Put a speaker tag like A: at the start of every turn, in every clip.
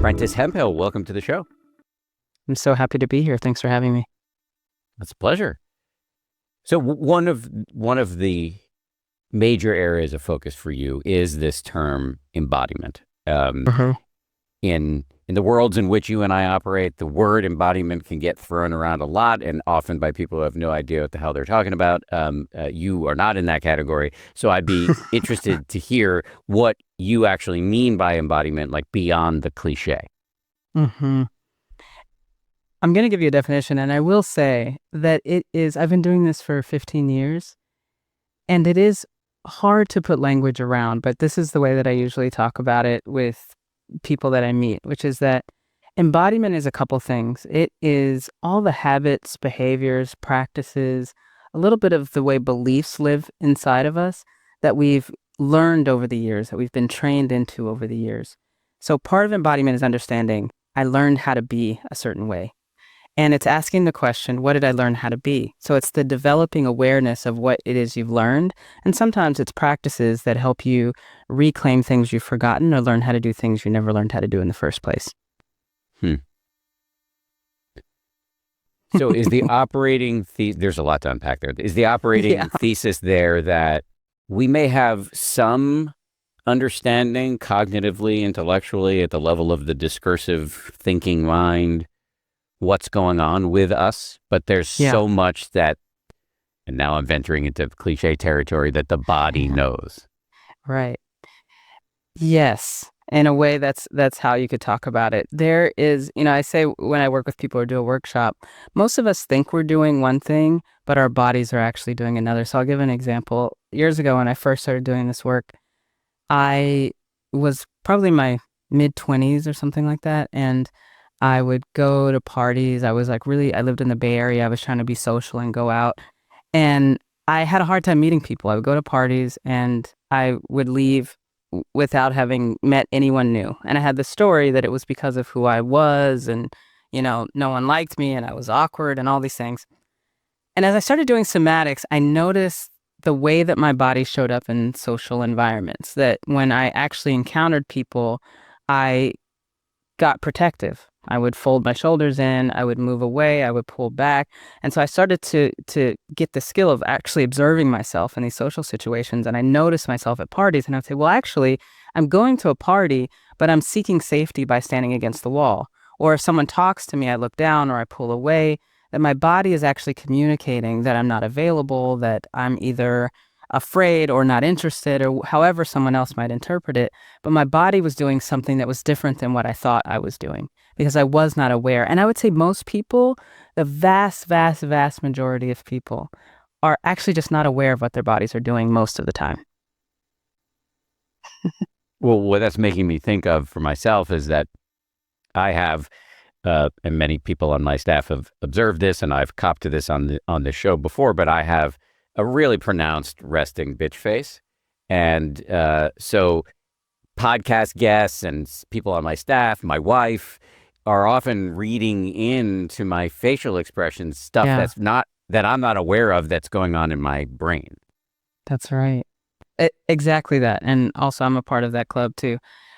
A: Prentis Hemphill, welcome to the show.
B: I'm so happy to be here. Thanks for having me.
A: It's a pleasure. So one of the major areas of focus for you is this term embodiment. In the worlds in which you and I operate, the word embodiment can get thrown around a lot, and often by people who have no idea what the hell they're talking about. You are not in that category, so I'd be interested to hear what you actually mean by embodiment, like beyond the cliché.
B: Mm-hmm. I'm going to give you a definition, and I will say that I've been doing this for 15 years, and it is hard to put language around, but this is the way that I usually talk about it with people that I meet, which is that embodiment is a couple things. It is all the habits, behaviors, practices, a little bit of the way beliefs live inside of us that we've learned over the years, that we've been trained into over the years. So part of embodiment is understanding I learned how to be a certain way. And it's asking the question, what did I learn how to be? So it's the developing awareness of what it is you've learned. And sometimes it's practices that help you reclaim things you've forgotten or learn how to do things you never learned how to do in the first place.
A: So is the operating there's a lot to unpack there. Is the operating thesis there that we may have some understanding cognitively, intellectually, at the level of the discursive thinking mind, what's going on with us, but there's so much that, and now I'm venturing into cliché territory, that the body knows.
B: Right. Yes. In a way, that's how you could talk about it. There is, I say when I work with people or do a workshop, most of us think we're doing one thing, but our bodies are actually doing another. So I'll give an example. Years ago, when I first started doing this work, I was probably in my mid-20s or something like that, and I would go to parties. I lived in the Bay Area. I was trying to be social and go out. And I had a hard time meeting people. I would go to parties and I would leave without having met anyone new. And I had the story that it was because of who I was and, no one liked me and I was awkward and all these things. And as I started doing somatics, I noticed the way that my body showed up in social environments, that when I actually encountered people, I got protective. I would fold my shoulders in, I would move away, I would pull back. And so I started to get the skill of actually observing myself in these social situations. And I noticed myself at parties and I'd say, well, actually, I'm going to a party, but I'm seeking safety by standing against the wall. Or if someone talks to me, I look down or I pull away, that my body is actually communicating that I'm not available, that I'm either afraid or not interested or however someone else might interpret it. But my body was doing something that was different than what I thought I was doing because I was not aware. And I would say most people, the vast, vast, vast majority of people are actually just not aware of what their bodies are doing most of the time.
A: Well, what that's making me think of for myself is that I have, and many people on my staff have observed this, and I've copped to this on the show before, but I have a really pronounced resting bitch face. And so podcast guests and people on my staff, my wife, are often reading into my facial expressions stuff that I'm not aware of that's going on in my brain.
B: That's right. Exactly that. And also I'm a part of that club too.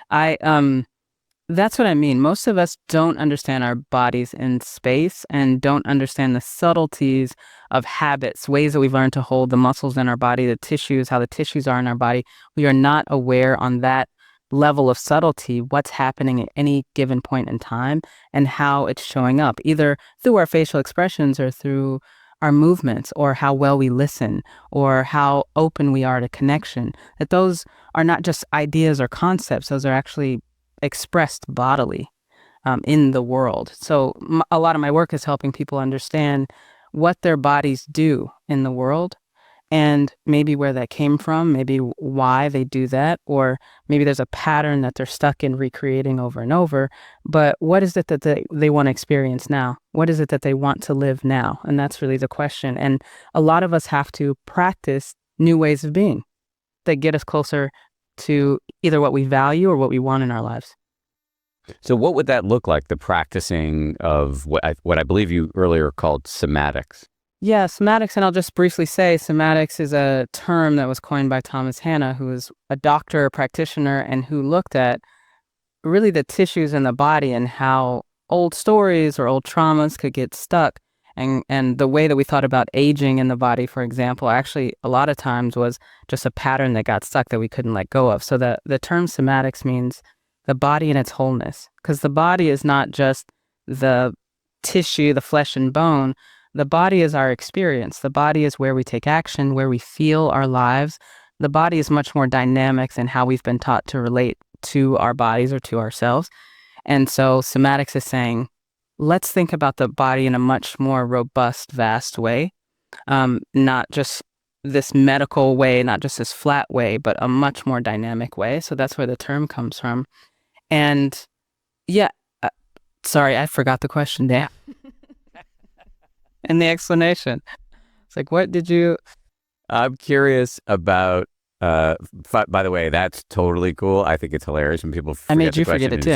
B: That's what I mean. Most of us don't understand our bodies in space and don't understand the subtleties of habits, ways that we've learned to hold the muscles in our body, the tissues, how the tissues are in our body. We are not aware on that level of subtlety what's happening at any given point in time and how it's showing up, either through our facial expressions or through our movements or how well we listen or how open we are to connection. That those are not just ideas or concepts. Those are actually expressed bodily in the world. So a lot of my work is helping people understand what their bodies do in the world and maybe where that came from, maybe why they do that, or maybe there's a pattern that they're stuck in recreating over and over. But what is it that they want to experience now? What is it that they want to live now? And that's really the question. And a lot of us have to practice new ways of being that get us closer to either what we value or what we want in our lives.
A: So what would that look like, the practicing of what I believe you earlier called somatics?
B: Yeah, somatics, and I'll just briefly say somatics is a term that was coined by Thomas Hanna, who is a doctor, a practitioner, and who looked at really the tissues in the body and how old stories or old traumas could get stuck. And the way that we thought about aging in the body, for example, actually a lot of times was just a pattern that got stuck that we couldn't let go of. So the term somatics means the body in its wholeness, because the body is not just the tissue, the flesh and bone. The body is our experience. The body is where we take action, where we feel our lives. The body is much more dynamic than how we've been taught to relate to our bodies or to ourselves. And so somatics is saying, let's think about the body in a much more robust, vast way, not just this medical way, not just this flat way, but a much more dynamic way. So that's where the term comes from. And yeah, sorry, I forgot the question there. And the explanation. It's like, what did you...
A: I'm curious about, by the way, that's totally cool. I think it's hilarious when people forget
B: I made
A: the
B: you
A: question.
B: forget it
A: and
B: too.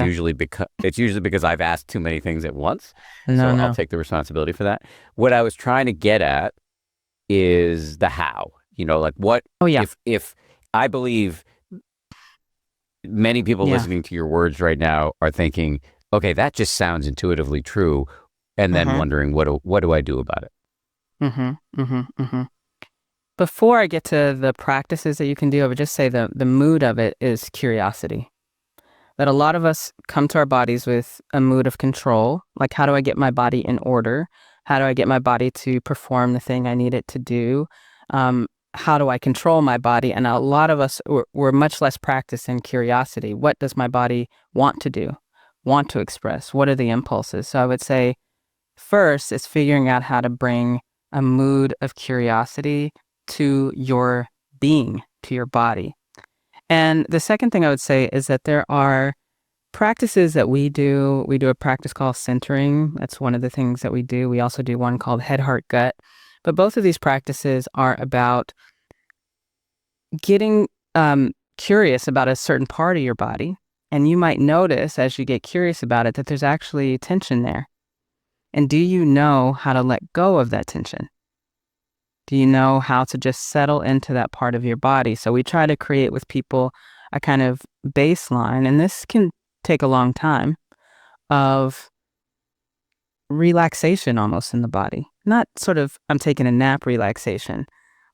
A: It's usually because I've asked too many things at once. So
B: No.
A: I'll take the responsibility for that. What I was trying to get at is the how. Like what
B: Oh, yeah.
A: if I believe many people
B: Yeah.
A: listening to your words right now are thinking, okay, that just sounds intuitively true, and then wondering what do I do about it?
B: Before I get to the practices that you can do, I would just say the mood of it is curiosity. That a lot of us come to our bodies with a mood of control, like how do I get my body in order? How do I get my body to perform the thing I need it to do? How do I control my body? And a lot of us, we're much less practiced in curiosity. What does my body want to do, want to express? What are the impulses? So I would say first is figuring out how to bring a mood of curiosity to your being, to your body. And the second thing I would say is that there are practices that we do. We do a practice called centering. That's one of the things that we do. We also do one called head, heart, gut. But both of these practices are about getting curious about a certain part of your body. And you might notice as you get curious about it that there's actually tension there. And do you know how to let go of that tension? Do you know how to just settle into that part of your body? So we try to create with people a kind of baseline, and this can take a long time, of relaxation almost in the body. Not sort of, I'm taking a nap relaxation,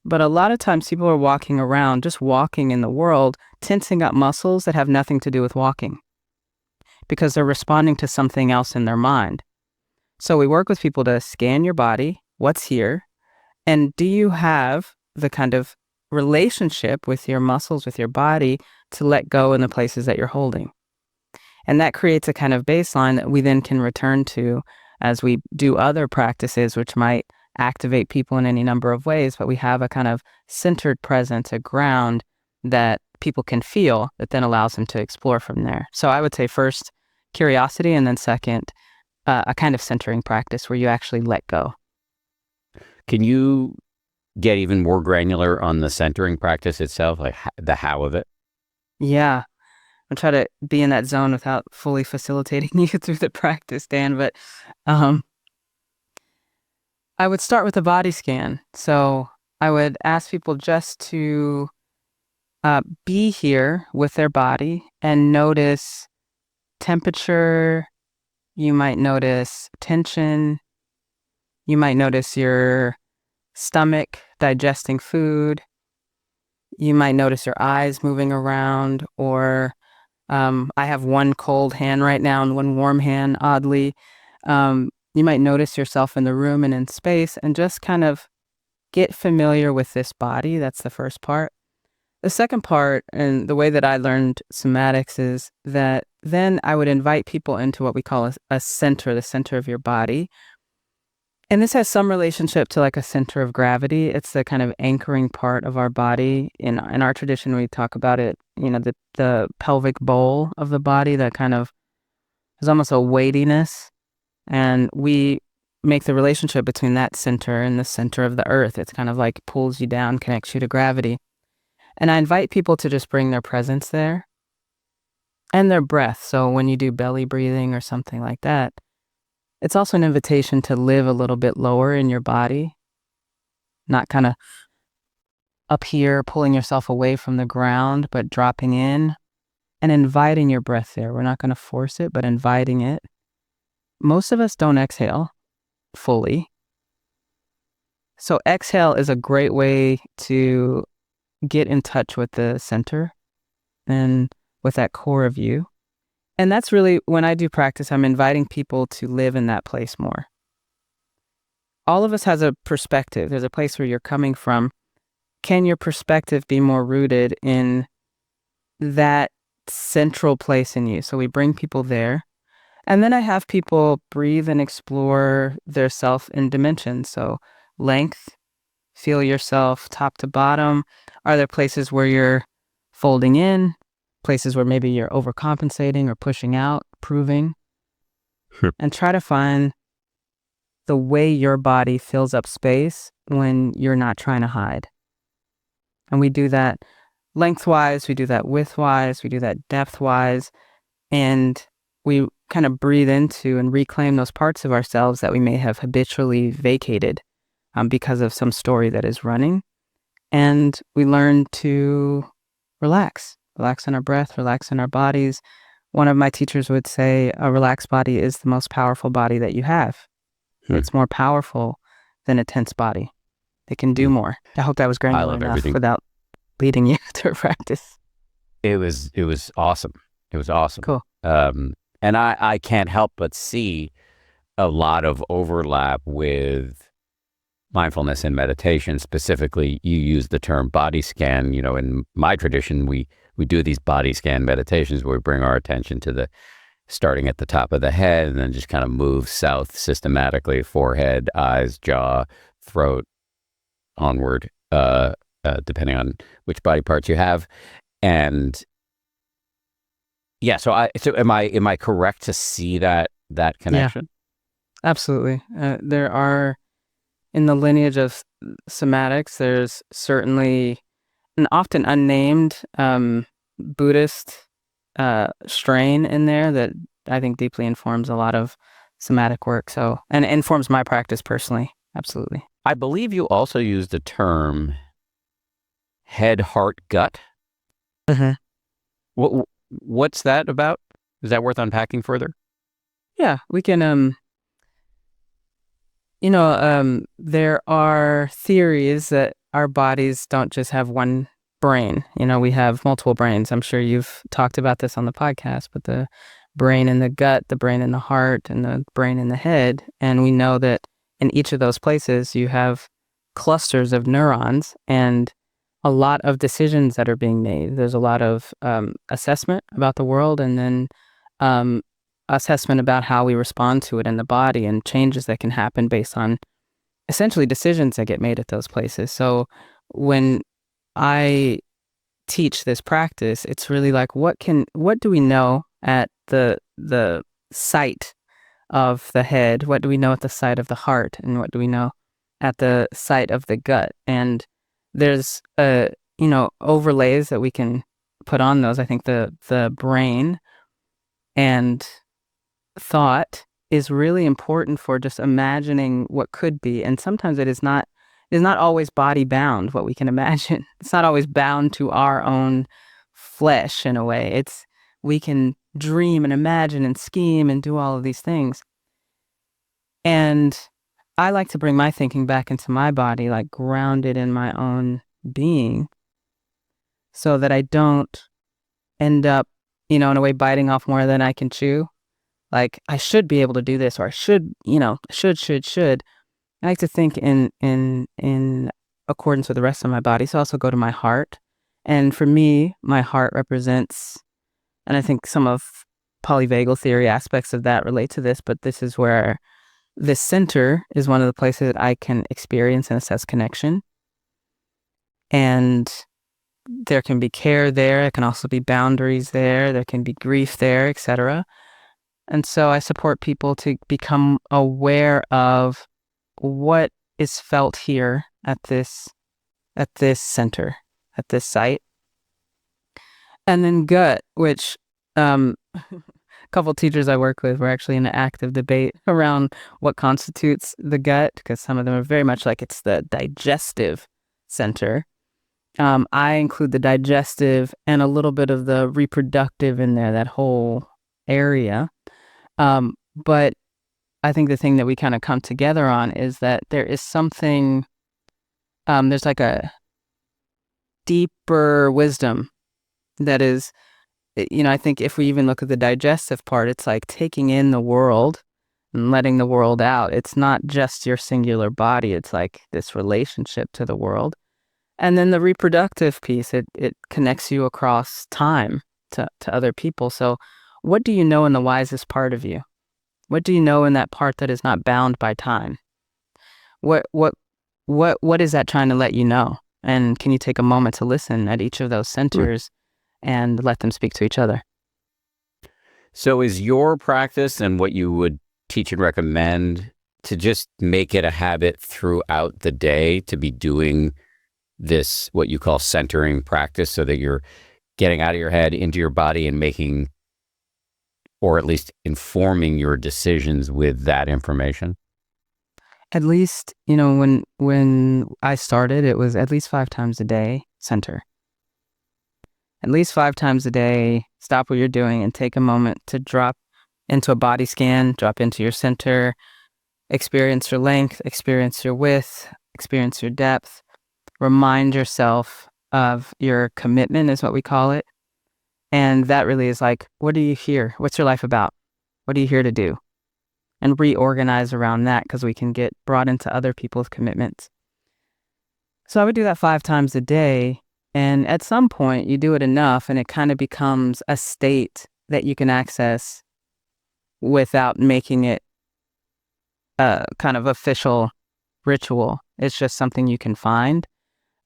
B: but a lot of times people are walking around, just walking in the world, tensing up muscles that have nothing to do with walking because they're responding to something else in their mind. So we work with people to scan your body, what's here, and do you have the kind of relationship with your muscles, with your body, to let go in the places that you're holding? And that creates a kind of baseline that we then can return to as we do other practices, which might activate people in any number of ways, but we have a kind of centered presence, a ground that people can feel that then allows them to explore from there. So I would say first, curiosity, and then second, a kind of centering practice where you actually let go.
A: Can you get even more granular on the centering practice itself, like the how of it?
B: Yeah. I'll try to be in that zone without fully facilitating you through the practice, Dan, but I would start with a body scan. So I would ask people just to be here with their body and notice temperature. You might notice tension. You might notice your stomach digesting food. You might notice your eyes moving around, or I have one cold hand right now and one warm hand, oddly. You might notice yourself in the room and in space and just kind of get familiar with this body. That's the first part. The second part, and the way that I learned somatics, is that then I would invite people into what we call a center, the center of your body. And this has some relationship to like a center of gravity. It's the kind of anchoring part of our body. In our tradition, we talk about it, the pelvic bowl of the body that kind of is almost a weightiness. And we make the relationship between that center and the center of the earth. It's kind of like pulls you down, connects you to gravity. And I invite people to just bring their presence there and their breath. So when you do belly breathing or something like that, it's also an invitation to live a little bit lower in your body, not kind of up here, pulling yourself away from the ground, but dropping in. and inviting your breath there. We're not going to force it, but inviting it. Most of us don't exhale fully. So exhale is a great way to get in touch with the center and with that core of you. And that's really, when I do practice, I'm inviting people to live in that place more. All of us has a perspective. There's a place where you're coming from. Can your perspective be more rooted in that central place in you? So we bring people there. And then I have people breathe and explore their self in dimensions. So length, feel yourself top to bottom. Are there places where you're folding in? Places where maybe you're overcompensating or pushing out, proving? And try to find the way your body fills up space when you're not trying to hide. And we do that lengthwise, we do that widthwise, we do that depthwise, and we kind of breathe into and reclaim those parts of ourselves that we may have habitually vacated because of some story that is running. And we learn to relax in our breath, relax in our bodies. One of my teachers would say a relaxed body is the most powerful body that you have. It's more powerful than a tense body. It can do more. I hope that was granular enough without leading you to practice.
A: It was awesome. It was awesome.
B: Cool.
A: And I can't help but see a lot of overlap with mindfulness and meditation. Specifically, you use the term body scan. You know, in my tradition, we do these body scan meditations where we bring our attention to starting at the top of the head and then just kind of move south systematically, forehead, eyes, jaw, throat, onward, depending on which body parts you have. And yeah, so am I correct to see that connection?
B: Yeah, absolutely. There are, in the lineage of somatics, there's certainly an often unnamed Buddhist strain in there that I think deeply informs a lot of somatic work. So, and informs my practice personally. Absolutely.
A: I believe you also used the term head, heart, gut. What's that about? Is that worth unpacking further?
B: Yeah, we can. There are theories that our bodies don't just have one brain. We have multiple brains. I'm sure you've talked about this on the podcast, but the brain in the gut, the brain in the heart, and the brain in the head. And we know that in each of those places, you have clusters of neurons and a lot of decisions that are being made. There's a lot of assessment about the world, and then assessment about how we respond to it in the body, and changes that can happen based on essentially decisions that get made at those places. So when I teach this practice, it's really like, what do we know at the site of the head? What do we know at the site of the heart? And what do we know at the site of the gut? And there's overlays that we can put on those. I think the brain and thought is really important for just imagining what could be. And sometimes it is not always body bound, what we can imagine. It's not always bound to our own flesh in a way. We can dream and imagine and scheme and do all of these things. And I like to bring my thinking back into my body, like grounded in my own being, so that I don't end up, in a way, biting off more than I can chew. Like, I should be able to do this, or I should, should. I like to think in accordance with the rest of my body. So I also go to my heart. And for me, my heart represents, and I think some of polyvagal theory aspects of that relate to this, but this is where this center is one of the places that I can experience and assess connection. And there can be care there. There can also be boundaries there. There can be grief there, etc. And so I support people to become aware of what is felt here at this center, at this site. And then gut, which a couple teachers I work with were actually in an active debate around what constitutes the gut, because some of them are very much like it's the digestive center. I include the digestive and a little bit of the reproductive in there, that whole area. But I think the thing that we kind of come together on is that there is something, there's like a deeper wisdom that is, I think if we even look at the digestive part, it's like taking in the world and letting the world out. It's not just your singular body. It's like this relationship to the world. And then the reproductive piece, it connects you across time to other people. So what do you know in the wisest part of you? What do you know in that part that is not bound by time? What is that trying to let you know? And can you take a moment to listen at each of those centers and let them speak to each other?
A: So is your practice and what you would teach and recommend to just make it a habit throughout the day to be doing this, what you call centering practice, so that you're getting out of your head into your body and making, or at least informing your decisions with that information?
B: At least, when I started, it was at least 5 times a day, center. At least 5 times a day, stop what you're doing and take a moment to drop into a body scan, drop into your center, experience your length, experience your width, experience your depth. Remind yourself of your commitment, is what we call it. And that really is like, what are you here? What's your life about? What are you here to do? And reorganize around that, because we can get brought into other people's commitments. So I would do that 5 times a day. And at some point, you do it enough and it kind of becomes a state that you can access without making it a kind of official ritual. It's just something you can find.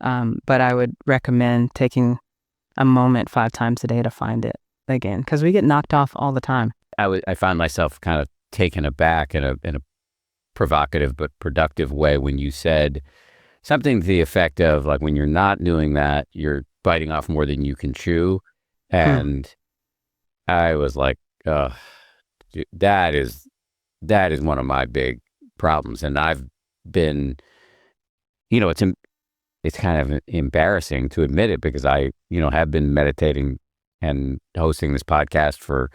B: But I would recommend taking a moment 5 times a day to find it again, because we get knocked off all the time.
A: I find myself kind of taken aback in a provocative but productive way when you said something to the effect of, like, when you're not doing that, you're biting off more than you can chew. And I was like, dude, that is one of my big problems. And I've been, it's kind of embarrassing to admit it, because I, have been meditating and hosting this podcast for,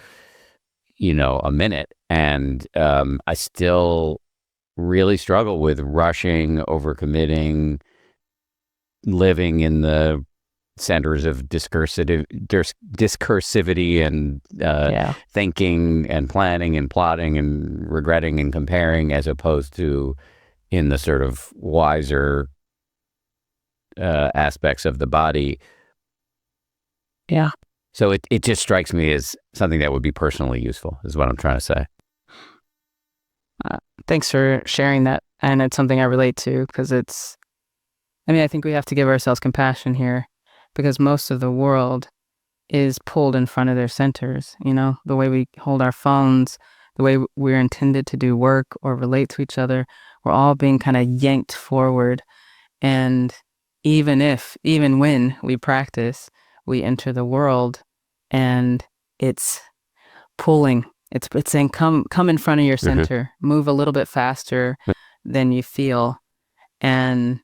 A: a minute. And I still really struggle with rushing, overcommitting, living in the centers of discursivity and thinking and planning and plotting and regretting and comparing, as opposed to in the sort of wiser aspects of the body.
B: Yeah.
A: So it just strikes me as something that would be personally useful, is what I'm trying to say.
B: Thanks for sharing that. And it's something I relate to, because I think we have to give ourselves compassion here, because most of the world is pulled in front of their centers. The way we hold our phones, the way we're intended to do work or relate to each other, we're all being kind of yanked forward. And even when we practice, we enter the world and it's pulling. It's saying, come in front of your center, move a little bit faster than you feel. And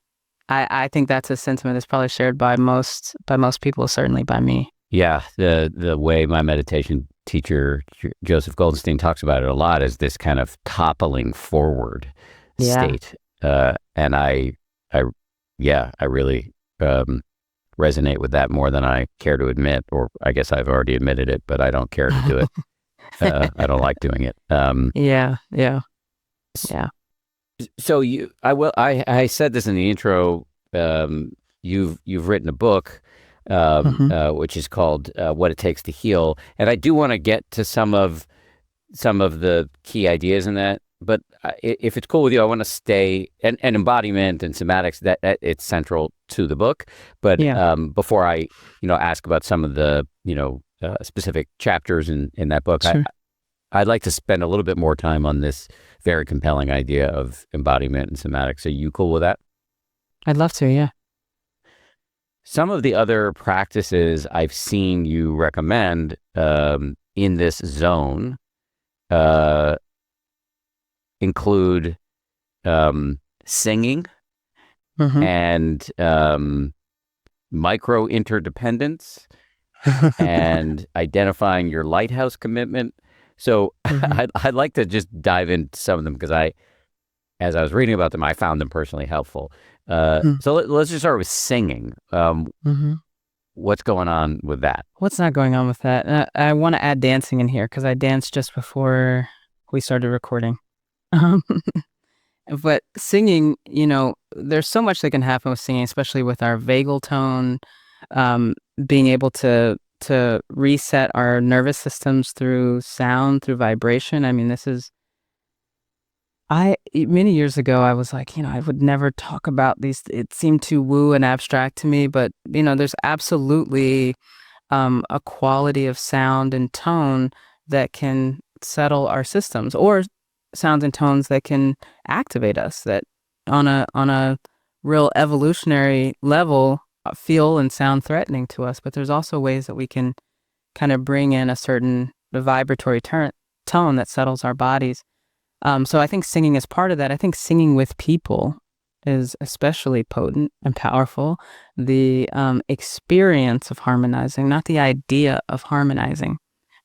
B: I think that's a sentiment that's probably shared by most people, certainly by me.
A: Yeah, the way my meditation teacher Joseph Goldstein talks about it a lot is this kind of toppling forward state. And I really resonate with that more than I care to admit, or I guess I've already admitted it, but I don't care to do it. I don't like doing it.
B: Yeah.
A: So I said this in the intro. You've written a book, which is called "What It Takes to Heal," and I do want to get to some of the key ideas in that. But if it's cool with you, I want to stay and embodiment and somatics. That it's central to the book. But before I ask about some of the specific chapters in that book,
B: sure.
A: I'd like to spend a little bit more time on this very compelling idea of embodiment and somatics. Are you cool with that?
B: I'd love to, yeah.
A: Some of the other practices I've seen you recommend in this zone include singing and micro interdependence and identifying your lighthouse commitment. So I'd like to just dive into some of them because as I was reading about them, I found them personally helpful. So let's just start with singing. What's going on with that?
B: What's not going on with that? I want to add dancing in here because I danced just before we started recording. But singing, there's so much that can happen with singing, especially with our vagal tone, being able to reset our nervous systems through sound, through vibration. I mean, many years ago, I was like, I would never talk about these. It seemed too woo and abstract to me, but, there's absolutely a quality of sound and tone that can settle our systems, or sounds and tones that can activate us, that on a real evolutionary level feel and sound threatening to us. But there's also ways that we can kind of bring in a certain vibratory tone that settles our bodies. So I think singing is part of that. I think singing with people is especially potent and powerful. The experience of harmonizing, not the idea of harmonizing,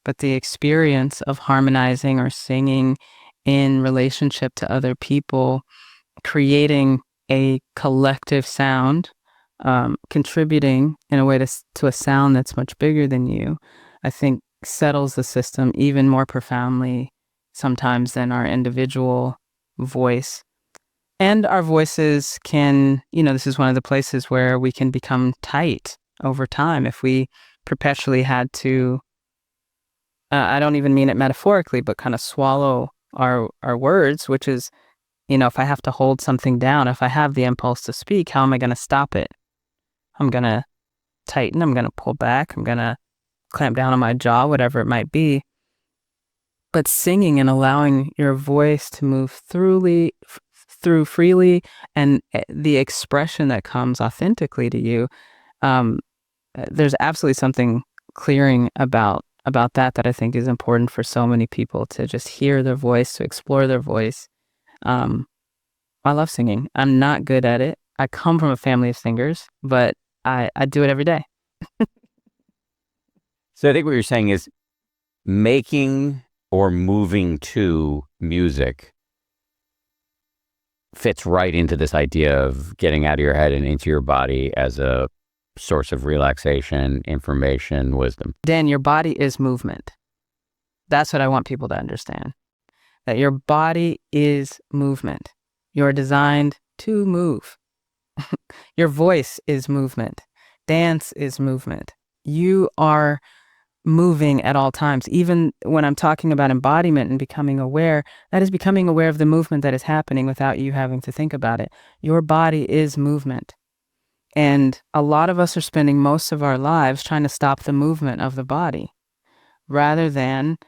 B: but the experience of harmonizing or singing in relationship to other people, creating a collective sound, contributing in a way to a sound that's much bigger than you, I think settles the system even more profoundly sometimes than our individual voice. And our voices can, this is one of the places where we can become tight over time if we perpetually had to, I don't even mean it metaphorically, but kind of swallow our words, which is, if I have to hold something down, if I have the impulse to speak, how am I going to stop it? I'm going to tighten, I'm going to pull back, I'm going to clamp down on my jaw, whatever it might be. But singing and allowing your voice to move through freely, and the expression that comes authentically to you, there's absolutely something clearing about that I think is important for so many people to just hear their voice, to explore their voice. I love singing. I'm not good at it. I come from a family of singers, but I do it every day.
A: So I think what you're saying is making or moving to music fits right into this idea of getting out of your head and into your body as a source of relaxation, information, wisdom.
B: Dan, your body is movement. That's what I want people to understand. That your body is movement. You're designed to move. Your voice is movement. Dance is movement. You are moving at all times. Even when I'm talking about embodiment and becoming aware, that is becoming aware of the movement that is happening without you having to think about it. Your body is movement. And a lot of us are spending most of our lives trying to stop the movement of the body rather than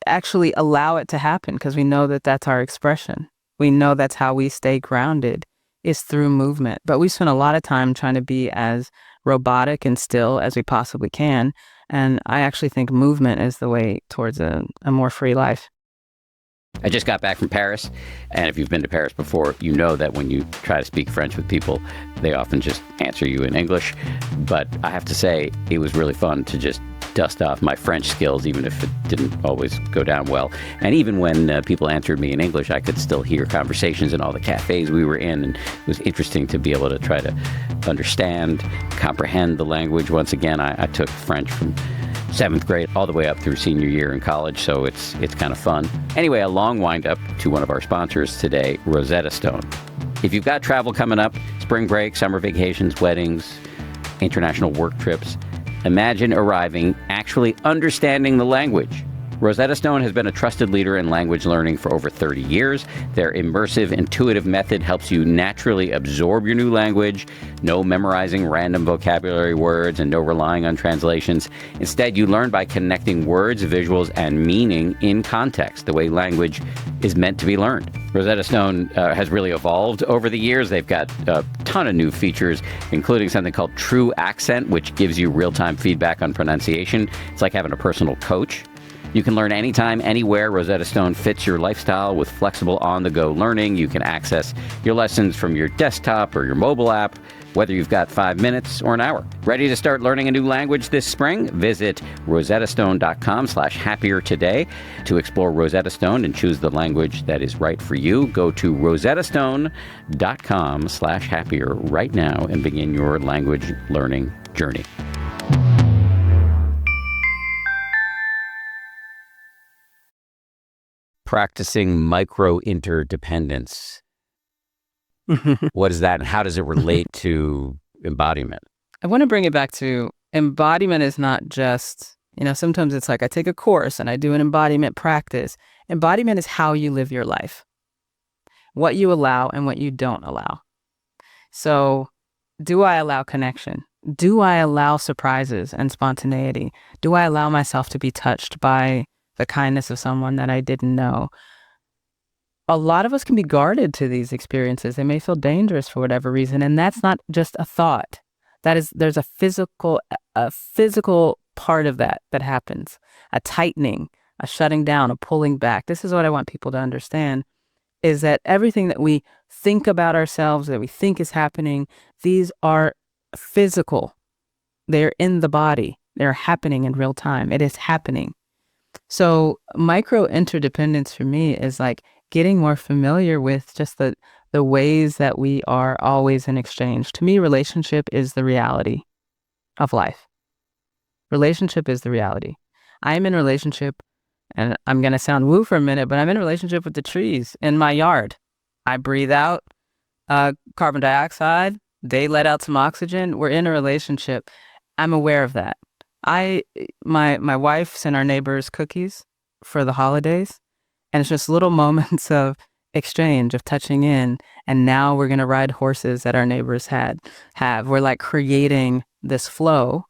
B: actually allow it to happen, because we know that that's our expression. We know that's how we stay grounded, is through movement. But we spend a lot of time trying to be as robotic and still as we possibly can. And I actually think movement is the way towards a more free life.
A: I just got back from Paris, and if you've been to Paris before, you know that when you try to speak French with people, they often just answer you in English. But I have to say, it was really fun to just dust off my French skills, even if it didn't always go down well. And even when people answered me in English, I could still hear conversations in all the cafes we were in, and it was interesting to be able to try to understand, comprehend the language. Once again, I took French from 7th grade all the way up through senior year in college, so it's kind of fun. Anyway, a long wind up to one of our sponsors today, Rosetta Stone. If you've got travel coming up, spring break, summer vacations, weddings, international work trips, imagine arriving actually understanding the language. Rosetta Stone has been a trusted leader in language learning for over 30 years. Their immersive, intuitive method helps you naturally absorb your new language. No memorizing random vocabulary words and no relying on translations. Instead, you learn by connecting words, visuals, and meaning in context, the way language is meant to be learned. Rosetta Stone has really evolved over the years. They've got a ton of new features, including something called True Accent, which gives you real-time feedback on pronunciation. It's like having a personal coach. You can learn anytime, anywhere. Rosetta Stone fits your lifestyle with flexible on-the-go learning. You can access your lessons from your desktop or your mobile app. whether you've got 5 minutes or an hour. Ready to start learning a new language this spring? Visit rosettastone.com/happier today to explore Rosetta Stone and choose the language that is right for you. Go to rosettastone.com/happier right now and begin your language learning journey. Practicing micro-interdependence. What is that, and how does it relate to embodiment?
B: I want to bring it back to embodiment is not just, sometimes it's like I take a course and I do an embodiment practice. Embodiment is how you live your life, what you allow and what you don't allow. So do I allow connection? Do I allow surprises and spontaneity? Do I allow myself to be touched by the kindness of someone that I didn't know? A lot of us can be guarded to these experiences. They may feel dangerous for whatever reason, and that's not just a thought. There's a physical part of that happens, a tightening, a shutting down, a pulling back. This is what I want people to understand, is that everything that we think about ourselves, that we think is happening, these are physical. They're in the body. They're happening in real time. It is happening. So micro interdependence for me is like getting more familiar with just the ways that we are always in exchange. To me, relationship is the reality of life. Relationship is the reality. I am in a relationship, and I'm going to sound woo for a minute, but I'm in a relationship with the trees in my yard. I breathe out carbon dioxide. They let out some oxygen. We're in a relationship. I'm aware of that. My wife sent our neighbors cookies for the holidays, and it's just little moments of exchange, of touching in, and now we're going to ride horses that our neighbors have. We're like creating this flow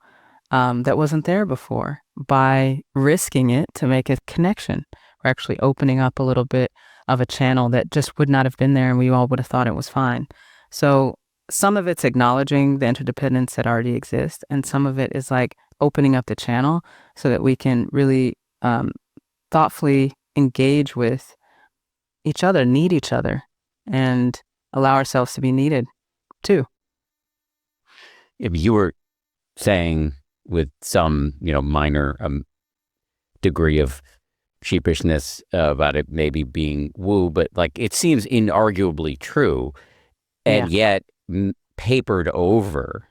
B: that wasn't there before by risking it to make a connection. We're actually opening up a little bit of a channel that just would not have been there, and we all would have thought it was fine. So some of it's acknowledging the interdependence that already exists, and some of it is like opening up the channel so that we can really thoughtfully engage with each other, need each other, and allow ourselves to be needed too.
A: If you were saying with some, minor degree of sheepishness about it maybe being woo, but like it seems inarguably true, and yet papered over,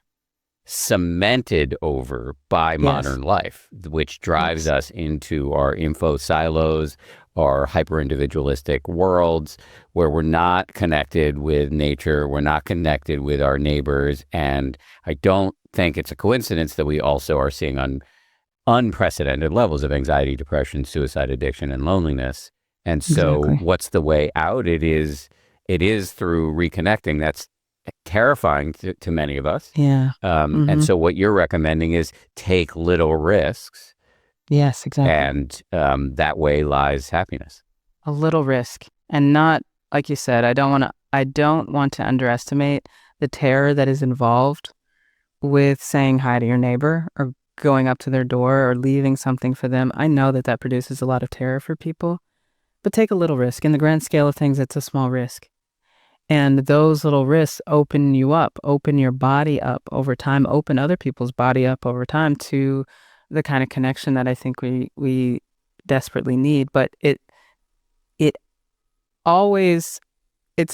A: cemented over by modern life, which drives us into our info silos, our hyper-individualistic worlds where we're not connected with nature, we're not connected with our neighbors. And I don't think it's a coincidence that we also are seeing unprecedented levels of anxiety, depression, suicide, addiction, and loneliness. And so what's the way out? It is through reconnecting. That's terrifying to many of us. And so what you're recommending is take little risks.
B: Yes, exactly.
A: And that way lies happiness.
B: A little risk, and not, like you said, I don't want to underestimate the terror that is involved with saying hi to your neighbor or going up to their door or leaving something for them. I know that produces a lot of terror for people, but take a little risk. In the grand scale of things, it's a small risk. And those little risks open you up, open your body up over time, open other people's body up over time to the kind of connection that I think we desperately need. But it's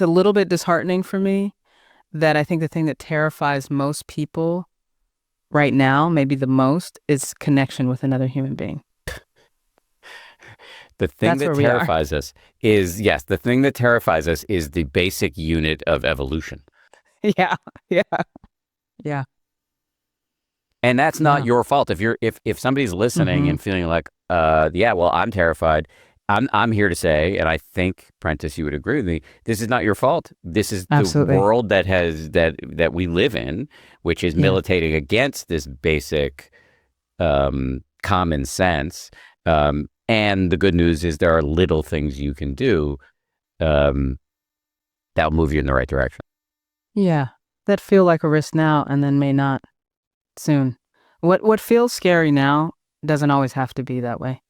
B: a little bit disheartening for me that I think the thing that terrifies most people right now, maybe the most, is connection with another human being.
A: The thing that terrifies us is the basic unit of evolution.
B: Yeah.
A: And that's not your fault. If somebody's listening and feeling like, well, I'm terrified, I'm here to say, and I think, Prentis, you would agree with me, this is not your fault. This is the world that we live in, which is militating against this basic common sense. And the good news is there are little things you can do that'll move you in the right direction.
B: Yeah, that feel like a risk now and then may not soon. What feels scary now doesn't always have to be that way.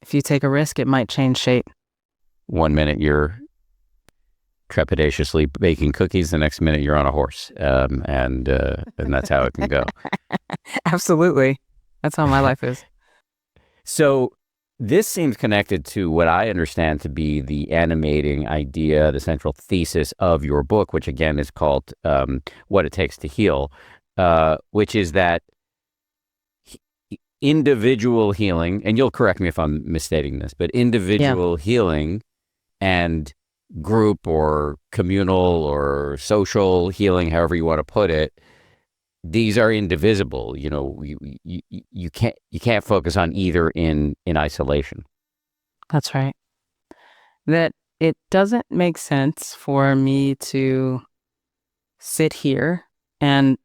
B: If you take a risk, it might change shape.
A: 1 minute you're trepidatiously baking cookies. The next minute you're on a horse, and that's how it can go.
B: Absolutely. That's how my life is.
A: So this seems connected to what I understand to be the animating idea, the central thesis of your book, which again is called What It Takes to Heal, which is that individual healing, and you'll correct me if I'm misstating this, but individual healing and group or communal or social healing, however you want to put it, these are indivisible. You know, you can't focus on either in isolation.
B: That's right. That it doesn't make sense for me to sit here and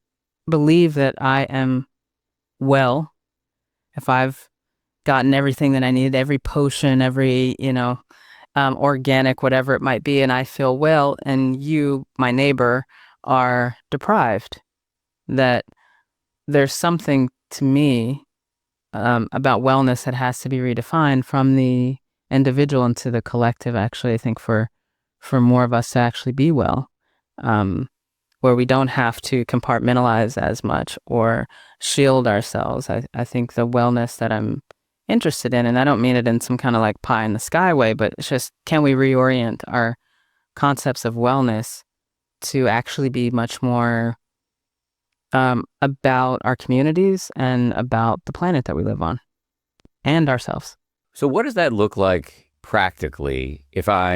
B: believe that I am well if I've gotten everything that I need, every potion, every, organic, whatever it might be, and I feel well, and you, my neighbor, are deprived. That there's something to me about wellness that has to be redefined from the individual into the collective. Actually, I think for more of us to actually be well, where we don't have to compartmentalize as much or shield ourselves. I think the wellness that I'm interested in, and I don't mean it in some kind of like pie in the sky way, but it's just, can we reorient our concepts of wellness to actually be much more about our communities and about the planet that we live on and ourselves.
A: So what does that look like practically? If I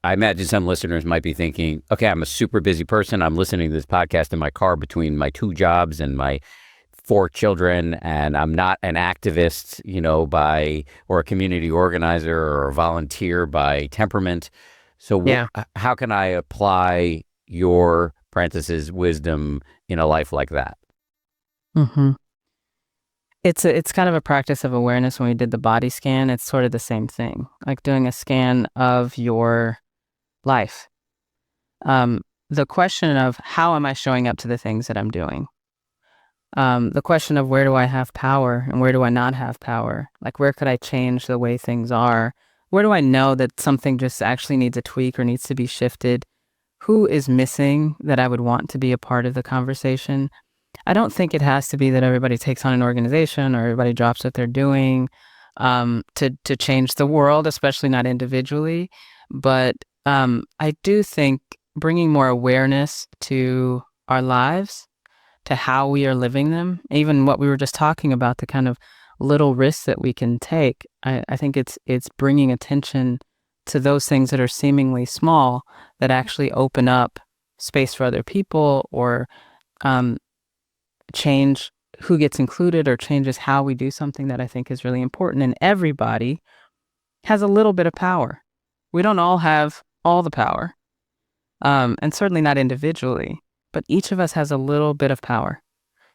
A: imagine some listeners might be thinking, okay, I'm a super busy person. I'm listening to this podcast in my car between my 2 jobs and my 4 children, and I'm not an activist, or a community organizer or a volunteer by temperament. So how can I apply your Prentis's wisdom in a life like that?
B: Mm-hmm. It's kind of a practice of awareness. When we did the body scan, it's sort of the same thing, like doing a scan of your life. The question of how am I showing up to the things that I'm doing? The question of where do I have power and where do I not have power? Like, where could I change the way things are? Where do I know that something just actually needs a tweak or needs to be shifted? Who is missing that I would want to be a part of the conversation? I don't think it has to be that everybody takes on an organization or everybody drops what they're doing to change the world, especially not individually. But I do think bringing more awareness to our lives, to how we are living them, even what we were just talking about, the kind of little risks that we can take. I think it's bringing attention to those things that are seemingly small that actually open up space for other people, or change who gets included, or changes how we do something that I think is really important. And everybody has a little bit of power. We don't all have all the power, and certainly not individually, but each of us has a little bit of power.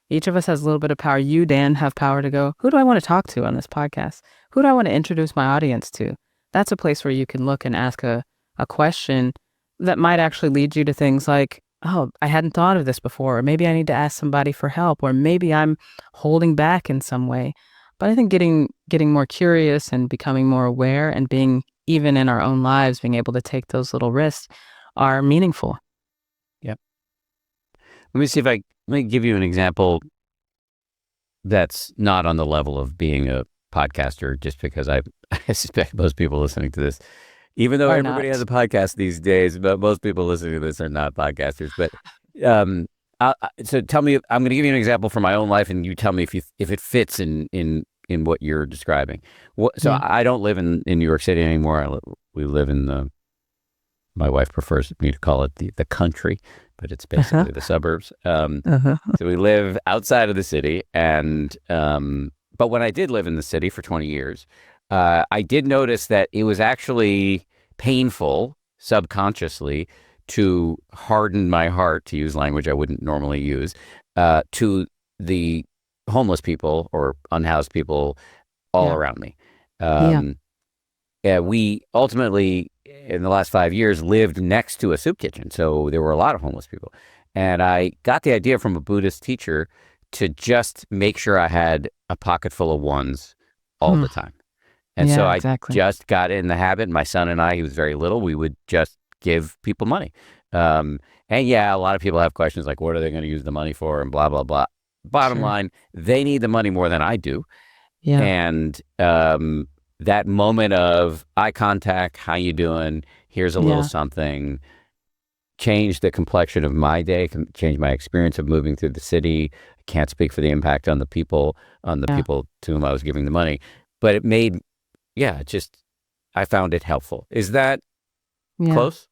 B: Each of us has a little bit of power. You, Dan, have power to go, who do I want to talk to on this podcast? Who do I want to introduce my audience to? That's a place where you can look and ask a question that might actually lead you to things like, oh, I hadn't thought of this before, or maybe I need to ask somebody for help, or maybe I'm holding back in some way. But I think getting more curious and becoming more aware, and being, even in our own lives, being able to take those little risks are meaningful.
A: Yep. Let me give you an example that's not on the level of being a podcaster, just because I suspect most people listening to this, even though everybody has a podcast these days, but most people listening to this are not podcasters. But so tell me, I'm going to give you an example from my own life, and you tell me if it fits in what you're describing. I don't live in New York City anymore. We live in my wife prefers me to call it the country, but it's basically the suburbs. So we live outside of the city, and but when I did live in the city for 20 years, I did notice that it was actually painful subconsciously to harden my heart, to use language I wouldn't normally use, to the homeless people or unhoused people all around me. We ultimately, in the last 5 years, lived next to a soup kitchen. So there were a lot of homeless people. And I got the idea from a Buddhist teacher to just make sure I had a pocket full of ones all the time. And so I just got in the habit. My son and I, he was very little, we would just give people money. And yeah, a lot of people have questions like, what are they going to use the money for, and blah blah blah. Bottom
B: Sure.
A: line, they need the money more than I do.
B: Yeah.
A: And that moment of eye contact, how you doing? Here's a little
B: Yeah.
A: something. Change the complexion of my day, change my experience of moving through the city. I can't speak for the impact on the people
B: Yeah.
A: to whom I was giving the money, but it made, yeah, just I found it helpful. Is that
B: Yeah.
A: close?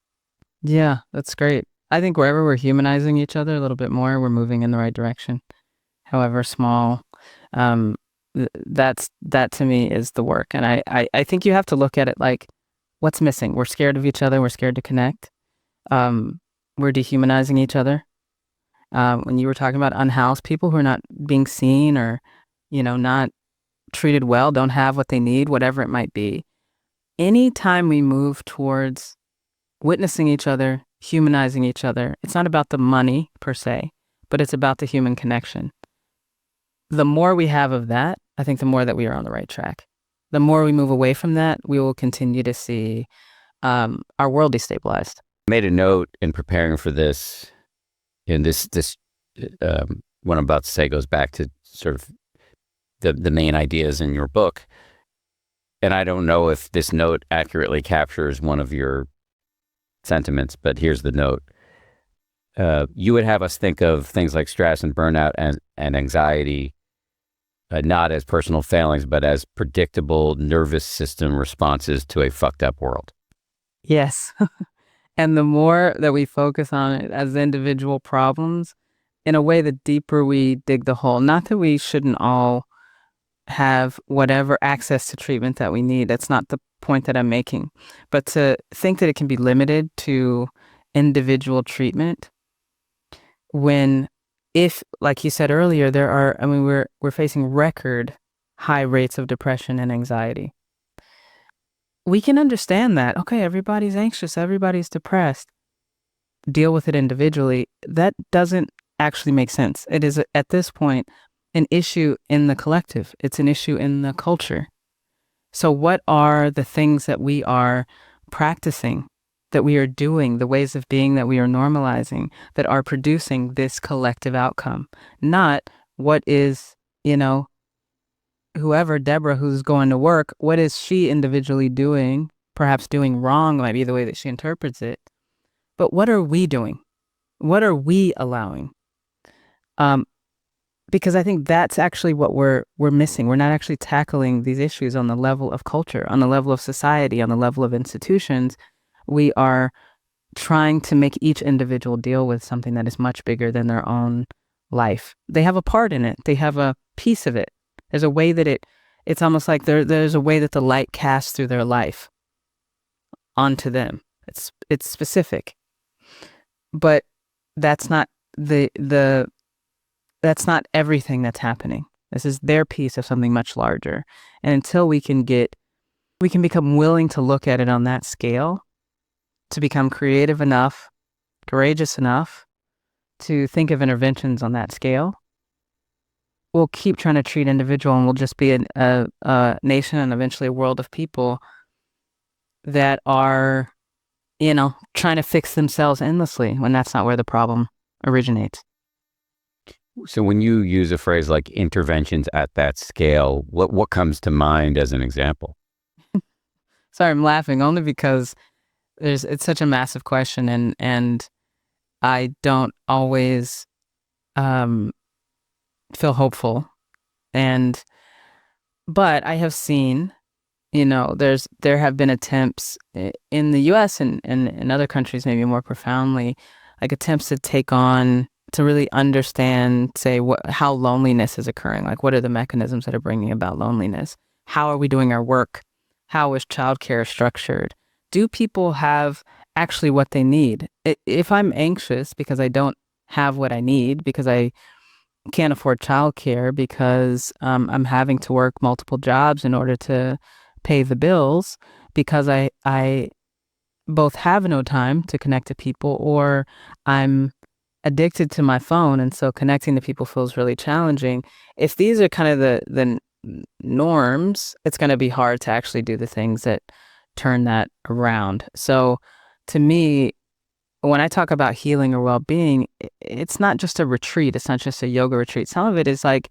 B: Yeah. That's great. I think wherever we're humanizing each other a little bit more, we're moving in the right direction, however small. Um, that to me is the work. And I think you have to look at it like, what's missing? We're scared of each other. We're scared to connect. We're dehumanizing each other. When you were talking about unhoused people who are not being seen or, not treated well, don't have what they need, whatever it might be. Anytime we move towards witnessing each other, humanizing each other, it's not about the money per se, but it's about the human connection. The more we have of that, I think the more that we are on the right track. The more we move away from that, we will continue to see our world destabilized.
A: I made a note in preparing for this, and this what I'm about to say goes back to sort of the main ideas in your book. And I don't know if this note accurately captures one of your sentiments, but here's the note. You would have us think of things like stress and burnout and anxiety not as personal failings, but as predictable nervous system responses to a fucked up world.
B: Yes. And the more that we focus on it as individual problems, in a way, the deeper we dig the hole. Not that we shouldn't all have whatever access to treatment that we need. That's not the point that I'm making. But to think that it can be limited to individual treatment when, if, like you said earlier, we're facing record high rates of depression and anxiety. We can understand that. Okay, everybody's anxious, everybody's depressed. Deal with it individually. That doesn't actually make sense. It is, at this point, an issue in the collective. It's an issue in the culture. So what are the things that we are practicing, that we are doing, the ways of being that we are normalizing, that are producing this collective outcome? Not what is, whoever, Deborah, who's going to work, what is she individually doing, perhaps doing wrong, might be the way that she interprets it. But what are we doing? What are we allowing? Because I think that's actually what we're missing. We're not actually tackling these issues on the level of culture, on the level of society, on the level of institutions. We are trying to make each individual deal with something that is much bigger than their own life. They have a part in it. They have a piece of it. There's a way that it's almost like there's a way that the light casts through their life onto them. It's specific. But that's not that's not everything that's happening. This is their piece of something much larger. And until we can become willing to look at it on that scale, to become creative enough, courageous enough to think of interventions on that scale, we'll keep trying to treat individual, and we'll just be a nation and eventually a world of people that are, trying to fix themselves endlessly when that's not where the problem originates.
A: So when you use a phrase like interventions at that scale, what comes to mind as an example?
B: Sorry, I'm laughing only because it's such a massive question, and I don't always feel hopeful. But I have seen, there have been attempts in the US and in other countries, maybe more profoundly, like attempts to really understand, say, how loneliness is occurring. Like, what are the mechanisms that are bringing about loneliness? How are we doing our work? How is childcare structured? Do people have actually what they need? If I'm anxious because I don't have what I need, because I can't afford childcare, because I'm having to work multiple jobs in order to pay the bills, because I both have no time to connect to people, or I'm addicted to my phone, and so connecting to people feels really challenging. If these are kind of the norms, it's going to be hard to actually do the things that turn that around. So to me, when I talk about healing or well-being, it's not just a retreat. It's not just a yoga retreat. Some of it is like,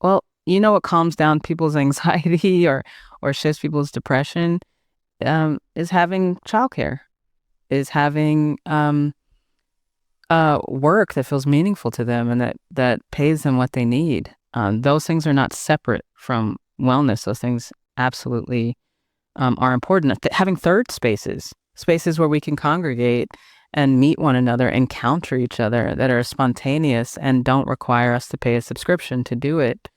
B: well, what calms down people's anxiety or shifts people's depression, is having childcare, is having work that feels meaningful to them and that pays them what they need. Those things are not separate from wellness. Those things absolutely are important. Having third spaces where we can congregate and meet one another, encounter each other, that are spontaneous and don't require us to pay a subscription to do it.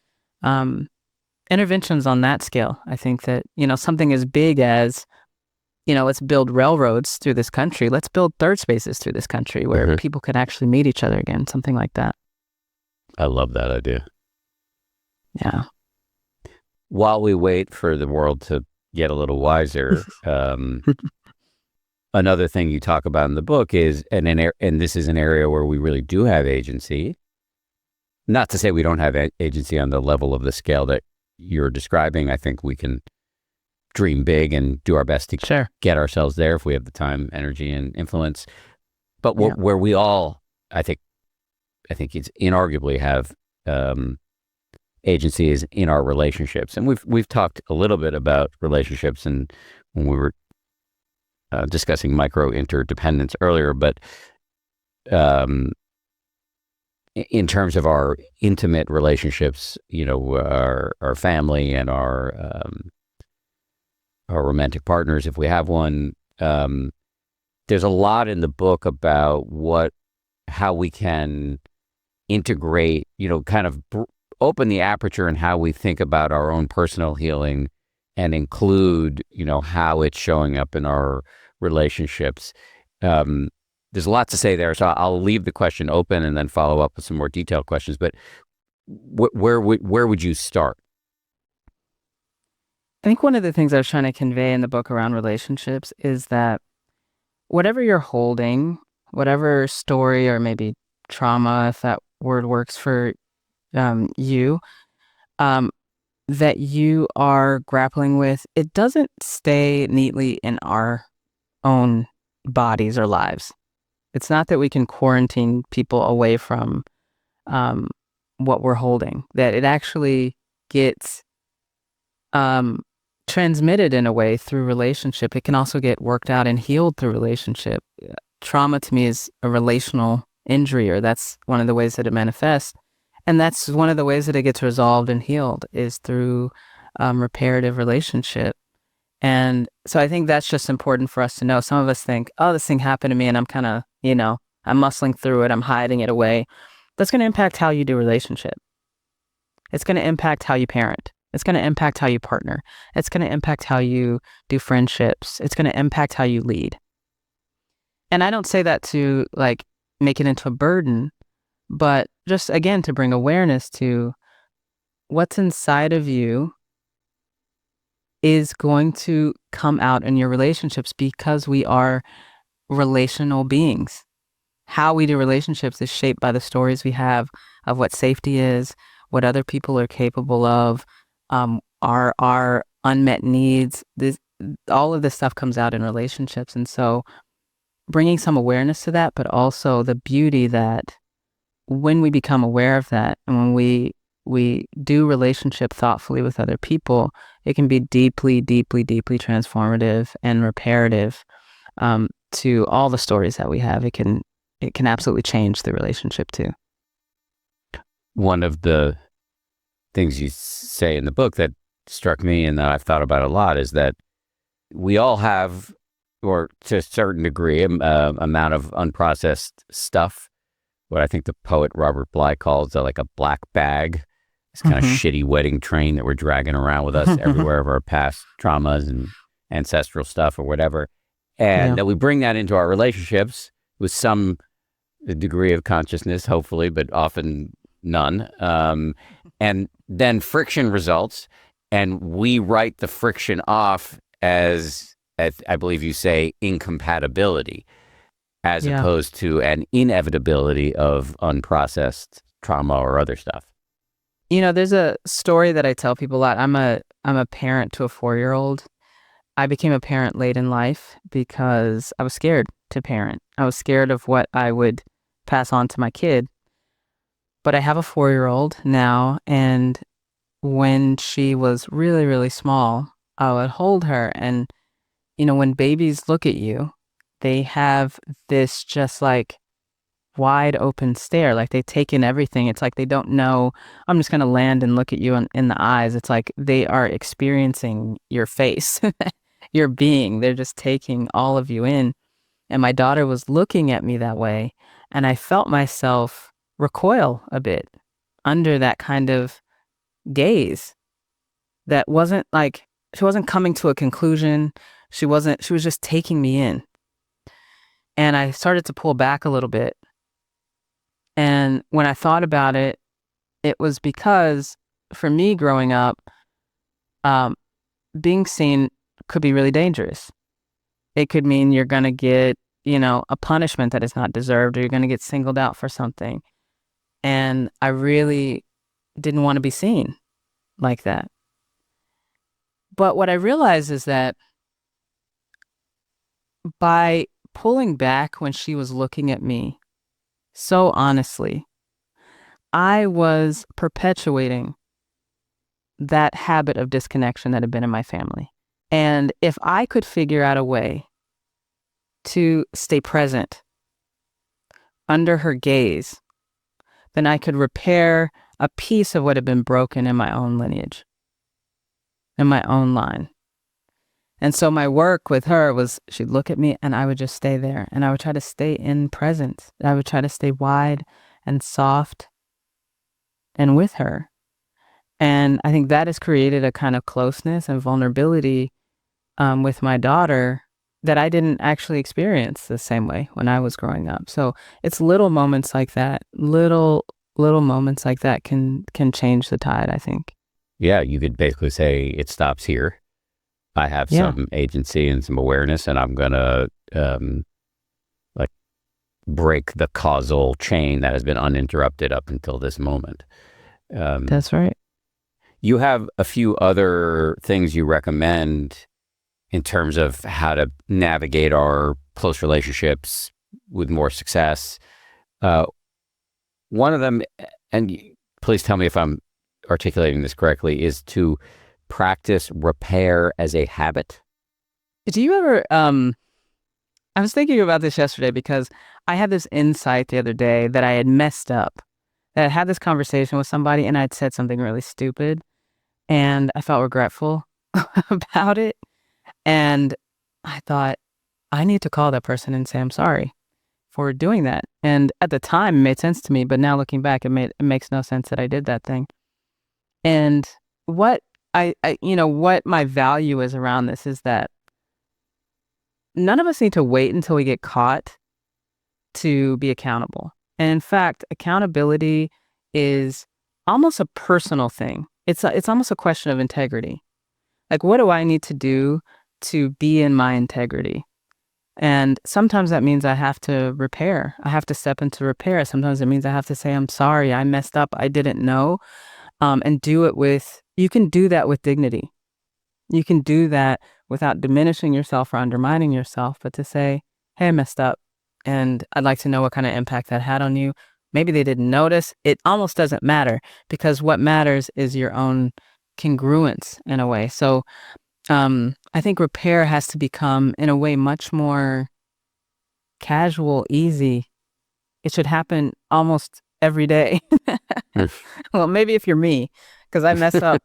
B: Interventions on that scale, I think that, something as big as, let's build railroads through this country. Let's build third spaces through this country where people could actually meet each other again, something like that.
A: I love that idea.
B: Yeah.
A: While we wait for the world to get a little wiser, another thing you talk about in the book is, and this is an area where we really do have agency. Not to say we don't have agency on the level of the scale that you're describing. I think we can dream big and do our best to get ourselves there if we have the time, energy, and influence. But where we all, I think it's inarguably have agency is in our relationships, and we've talked a little bit about relationships, and when we were discussing micro interdependence earlier, but in terms of our intimate relationships, our family and our romantic partners, if we have one, there's a lot in the book about how we can integrate, kind of open the aperture in how we think about our own personal healing and include, how it's showing up in our relationships. There's a lot to say there, so I'll leave the question open and then follow up with some more detailed questions. But where would you start?
B: I think one of the things I was trying to convey in the book around relationships is that whatever you're holding, whatever story or maybe trauma, if that word works for you, that you are grappling with, it doesn't stay neatly in our own bodies or lives. It's not that we can quarantine people away from what we're holding, that it actually gets transmitted in a way through relationship. It can also get worked out and healed through relationship. Trauma to me is a relational injury, or that's one of the ways that it manifests. And that's one of the ways that it gets resolved and healed is through reparative relationship. And so I think that's just important for us to know. Some of us think, oh, this thing happened to me and I'm kind of, I'm muscling through it. I'm hiding it away. That's going to impact how you do relationship. It's going to impact how you parent. It's going to impact how you partner. It's going to impact how you do friendships. It's going to impact how you lead. And I don't say that to make it into a burden, but just again, to bring awareness to what's inside of you is going to come out in your relationships because we are relational beings. How we do relationships is shaped by the stories we have of what safety is, what other people are capable of, our unmet needs. All of this stuff comes out in relationships. And so bringing some awareness to that, but also the beauty that when we become aware of that and when we do relationship thoughtfully with other people, it can be deeply, deeply, deeply transformative and reparative to all the stories that we have. It can absolutely change the relationship too.
A: One of the things you say in the book that struck me and that I've thought about a lot is that we all have, or to a certain degree, amount of unprocessed stuff. What I think the poet Robert Bly calls like a black bag. This kind of shitty wedding train that we're dragging around with us everywhere of our past traumas and ancestral stuff or whatever. And that we bring that into our relationships with some degree of consciousness, hopefully, but often none. And then friction results, and we write the friction off as I believe you say, incompatibility, as opposed to an inevitability of unprocessed trauma or other stuff.
B: There's a story that I tell people a lot. I'm a parent to a 4-year-old, I became a parent late in life because I was scared to parent. I was scared of what I would pass on to my kid. But I have a 4-year-old now, and when she was really, really small, I would hold her. And, when babies look at you, they have this just like wide open stare, like they take in everything. It's like they don't know, I'm just going to land and look at you in the eyes. It's like they are experiencing your face, your being. They're just taking all of you in. And my daughter was looking at me that way. And I felt myself recoil a bit under that kind of gaze that wasn't like, she wasn't coming to a conclusion. She was just taking me in. And I started to pull back a little bit. And when I thought about it, it was because for me growing up, um, being seen could be really dangerous. It could mean you're going to get, a punishment that is not deserved, or you're going to get singled out for something. And I really didn't want to be seen like that. But what I realized is that by pulling back when she was looking at me so honestly, I was perpetuating that habit of disconnection that had been in my family. And if I could figure out a way to stay present under her gaze, then I could repair a piece of what had been broken in my own lineage, in my own line. And so my work with her was, she'd look at me and I would just stay there, and I would try to stay in presence. I would try to stay wide and soft and with her. And I think that has created a kind of closeness and vulnerability with my daughter that I didn't actually experience the same way when I was growing up. So it's little moments like that, little moments like that can change the tide, I think.
A: Yeah, you could basically say it stops here. I have some agency and some awareness, and I'm going to like break the causal chain that has been uninterrupted up until this moment.
B: That's right.
A: You have a few other things you recommend in terms of how to navigate our close relationships with more success. One of them, and please tell me if I'm articulating this correctly, is to practice repair as a habit.
B: Do you ever, I was thinking about this yesterday because I had this insight the other day that I had messed up, that I had this conversation with somebody and I'd said something really stupid and I felt regretful about it. And I thought, I need to call that person and say, I'm sorry for doing that. And at the time, it made sense to me, but now looking back, it makes no sense that I did that thing. And what what my value is around this is that none of us need to wait until we get caught to be accountable. And in fact, accountability is almost a personal thing. It's almost a question of integrity. Like, what do I need to do to be in my integrity? And sometimes that means I have to repair. I have to step into repair. Sometimes it means I have to say, I'm sorry, I messed up, I didn't know. And do it you can do that with dignity. You can do that without diminishing yourself or undermining yourself, but to say, hey, I messed up, and I'd like to know what kind of impact that had on you. Maybe they didn't notice. It almost doesn't matter, because what matters is your own congruence in a way. So I think repair has to become, in a way, much more casual, easy. It should happen almost every day. Well, maybe if you're me, because I mess up,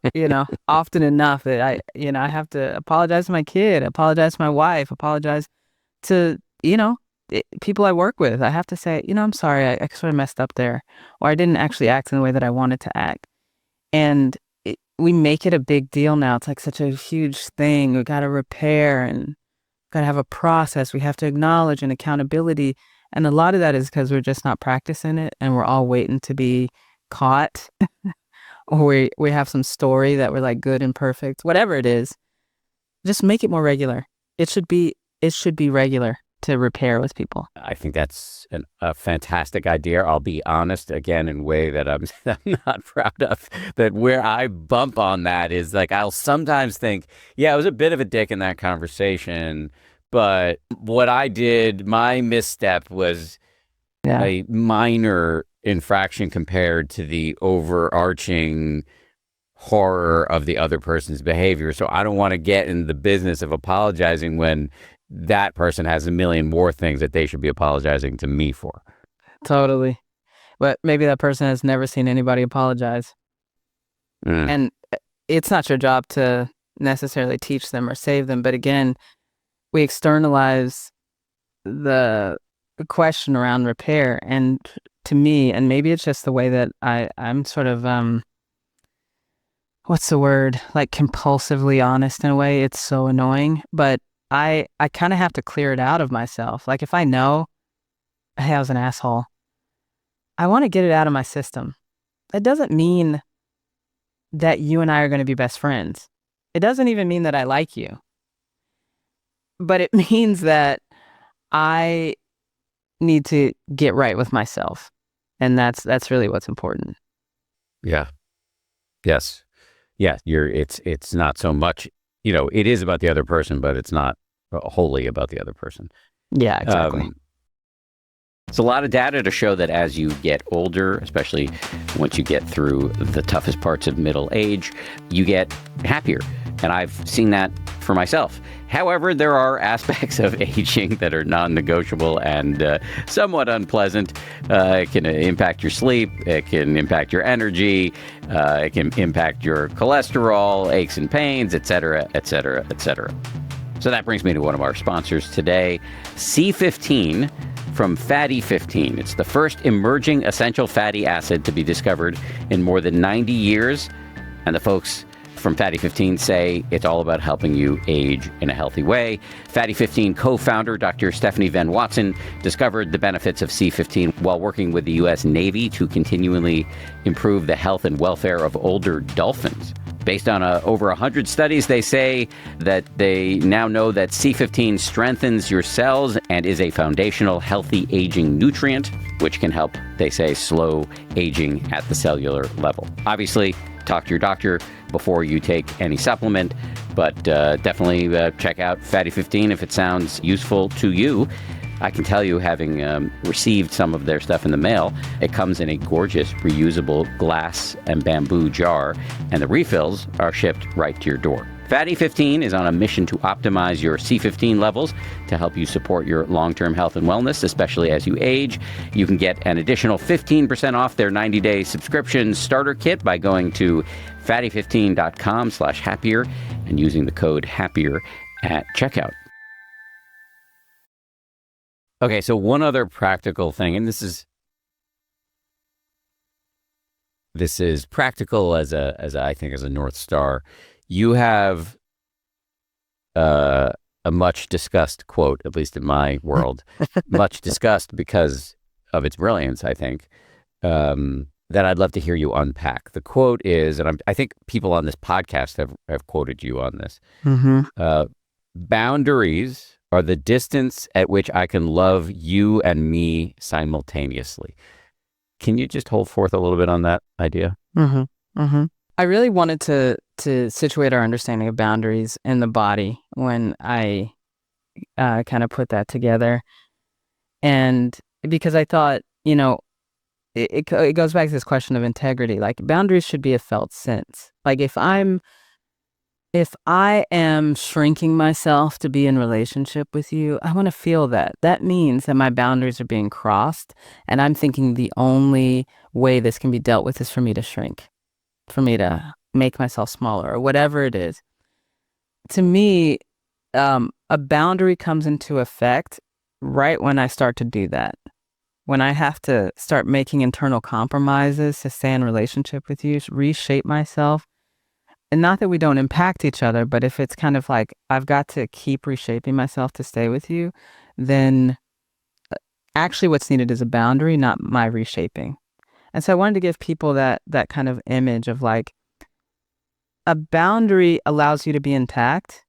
B: often enough that I have to apologize to my kid, apologize to my wife, apologize to, people I work with. I have to say, I'm sorry, I sort of messed up there, or I didn't actually act in the way that I wanted to act. And we make it a big deal now. It's like such a huge thing. We got to repair and got to have a process. We have to acknowledge and accountability. And a lot of that is because we're just not practicing it, and we're all waiting to be caught or we have some story that we're like good and perfect, whatever it is. Just make it more regular. It should be regular. to repair with people.
A: I think that's a fantastic idea. I'll be honest again in a way that I'm not proud of. That where I bump on that is like I'll sometimes think, yeah, I was a bit of a dick in that conversation, but what I did, my misstep was a minor infraction compared to the overarching horror of the other person's behavior. So I don't want to get in the business of apologizing when that person has a million more things that they should be apologizing to me for.
B: Totally. But maybe that person has never seen anybody apologize. And it's not your job to necessarily teach them or save them. But again, we externalize the question around repair. And to me, and maybe it's just the way that I'm sort of, what's the word? Like compulsively honest in a way. It's so annoying. But I kind of have to clear it out of myself. Like if I know, hey, I was an asshole, I want to get it out of my system. It doesn't mean that you and I are going to be best friends. It doesn't even mean that I like you. But it means that I need to get right with myself. And that's really what's important.
A: Yeah. Yes. Yeah. It's not so much, it is about the other person, but it's not wholly about the other person.
B: Yeah, exactly.
A: There's a lot of data to show that as you get older, especially once you get through the toughest parts of middle age, you get happier. And I've seen that for myself. However, there are aspects of aging that are non-negotiable and somewhat unpleasant. It can impact your sleep. It can impact your energy. It can impact your cholesterol, aches and pains, et cetera, et cetera, et cetera. So that brings me to one of our sponsors today, C15 from Fatty 15. It's the first emerging essential fatty acid to be discovered in more than 90 years. And the folks from Fatty 15 say it's all about helping you age in a healthy way. Fatty 15 co-founder Dr. Stephanie Van Watson discovered the benefits of C15 while working with the U.S. Navy to continually improve the health and welfare of older dolphins. Based on over 100 studies, they say that they now know that C15 strengthens your cells and is a foundational healthy aging nutrient, which can help, they say, slow aging at the cellular level. Obviously, talk to your doctor before you take any supplement, but definitely check out Fatty 15 if it sounds useful to you. I can tell you, having received some of their stuff in the mail, it comes in a gorgeous reusable glass and bamboo jar, and the refills are shipped right to your door. Fatty 15 is on a mission to optimize your C15 levels to help you support your long-term health and wellness, especially as you age. You can get an additional 15% off their 90-day subscription starter kit by going to fatty15.com/happier and using the code HAPPIER at checkout. Okay, so one other practical thing, and this is practical as I think as a North Star. You have a much discussed quote, at least in my world, much discussed because of its brilliance, I think, that I'd love to hear you unpack. The quote is, and I think people on this podcast have quoted you on this, boundaries are the distance at which I can love you and me simultaneously. Can you just hold forth a little bit on that idea?
B: I really wanted to situate our understanding of boundaries in the body when I kind of put that together. And because I thought, it goes back to this question of integrity. Like boundaries should be a felt sense. Like if I am shrinking myself to be in relationship with you, I want to feel that. That means that my boundaries are being crossed, and I'm thinking the only way this can be dealt with is for me to shrink, for me to make myself smaller, or whatever it is. To me, a boundary comes into effect right when I start to do that. When I have to start making internal compromises to stay in relationship with you, reshape myself. And not that we don't impact each other, but if it's kind of like, I've got to keep reshaping myself to stay with you, then actually what's needed is a boundary, not my reshaping. And so I wanted to give people that kind of image of like, a boundary allows you to be intact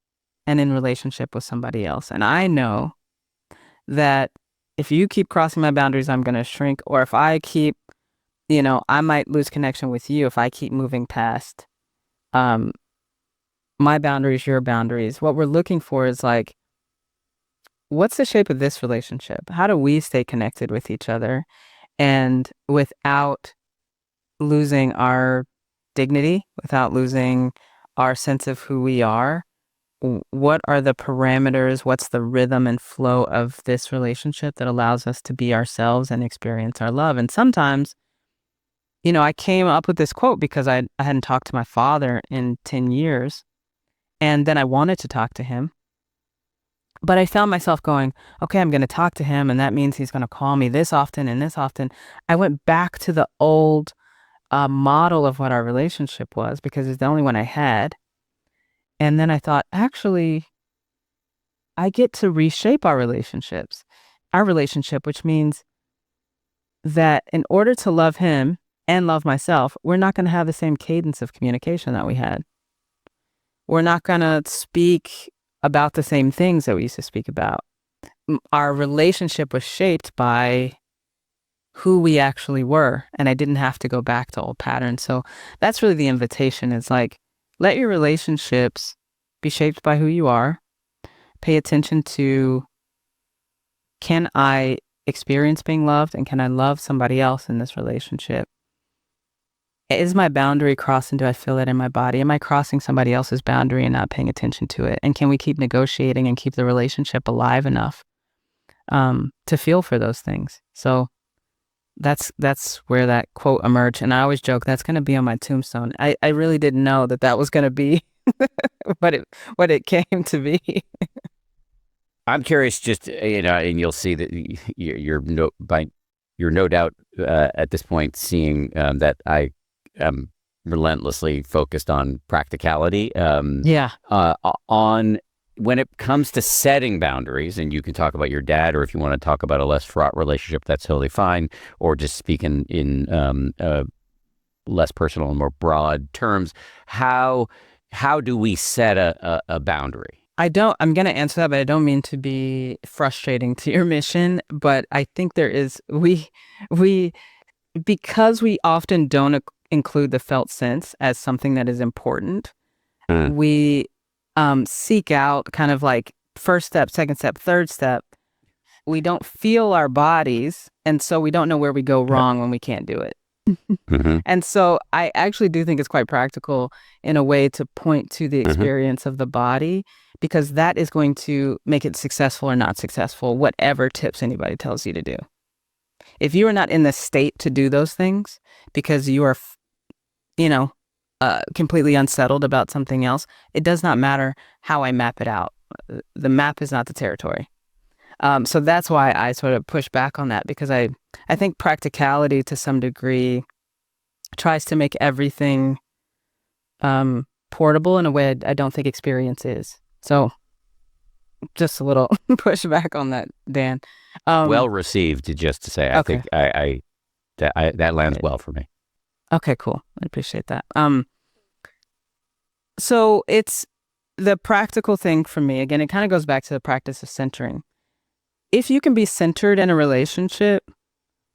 B: and in relationship with somebody else. And I know that if you keep crossing my boundaries, I'm going to shrink. Or if I keep, I might lose connection with you if I keep moving past um, my boundaries, your boundaries. What we're looking for is like, what's the shape of this relationship? How do we stay connected with each other and without losing our dignity, without losing our sense of who we are? What are the parameters? What's the rhythm and flow of this relationship that allows us to be ourselves and experience our love? And sometimes, I came up with this quote because I hadn't talked to my father in 10 years. And then I wanted to talk to him. But I found myself going, okay, I'm going to talk to him. And that means he's going to call me this often and this often. I went back to the old model of what our relationship was because it's the only one I had. And then I thought, actually, I get to reshape our relationship, which means that in order to love him and love myself, we're not going to have the same cadence of communication that we had. We're not going to speak about the same things that we used to speak about. Our relationship was shaped by who we actually were, and I didn't have to go back to old patterns. So that's really the invitation. It's like, let your relationships be shaped by who you are. Pay attention to, can I experience being loved, and can I love somebody else in this relationship? Is my boundary crossed, and do I feel it in my body? Am I crossing somebody else's boundary and not paying attention to it? And can we keep negotiating and keep the relationship alive enough to feel for those things? So that's where that quote emerged. And I always joke, that's going to be on my tombstone. I really didn't know that was going to be what it came to be.
A: I'm curious, just and you'll see that you're no doubt at this point seeing that I am relentlessly focused on practicality.
B: Yeah.
A: On when it comes to setting boundaries, and you can talk about your dad, or if you want to talk about a less fraught relationship, that's totally fine, or just speak in less personal and more broad terms. How do we set a boundary?
B: I'm going to answer that, but I don't mean to be frustrating to your mission. But I think there is, because we often don't include the felt sense as something that is important, we seek out kind of like first step, second step, third step. We don't feel our bodies. And so we don't know where we go wrong when we can't do it. Mm-hmm. And so I actually do think it's quite practical in a way to point to the experience of the body, because that is going to make it successful or not successful, whatever tips anybody tells you to do. If you are not in the state to do those things because you are, completely unsettled about something else, it does not matter how I map it out. The map is not the territory. So that's why I sort of push back on that, because I think practicality to some degree tries to make everything portable in a way I don't think experience is. So just a little pushback on that, Dan.
A: Well received, just to say. I think that lands well for me.
B: Okay, cool. I appreciate that. So it's the practical thing for me. Again, it kind of goes back to the practice of centering. If you can be centered in a relationship,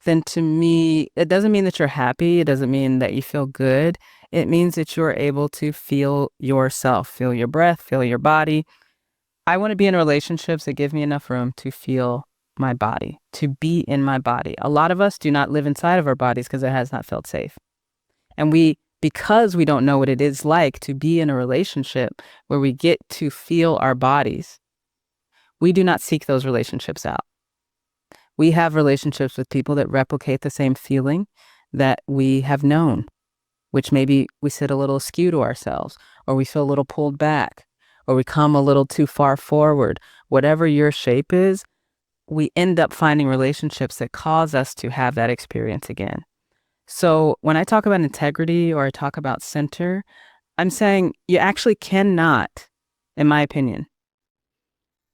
B: then to me, it doesn't mean that you're happy. It doesn't mean that you feel good. It means that you're able to feel yourself, feel your breath, feel your body. I want to be in relationships that give me enough room to feel my body, to be in my body. A lot of us do not live inside of our bodies because it has not felt safe. And because we don't know what it is like to be in a relationship where we get to feel our bodies, we do not seek those relationships out. We have relationships with people that replicate the same feeling that we have known, which maybe we sit a little askew to ourselves, or we feel a little pulled back, or we come a little too far forward. Whatever your shape is, we end up finding relationships that cause us to have that experience again. So when I talk about integrity or I talk about center, I'm saying you actually cannot, in my opinion,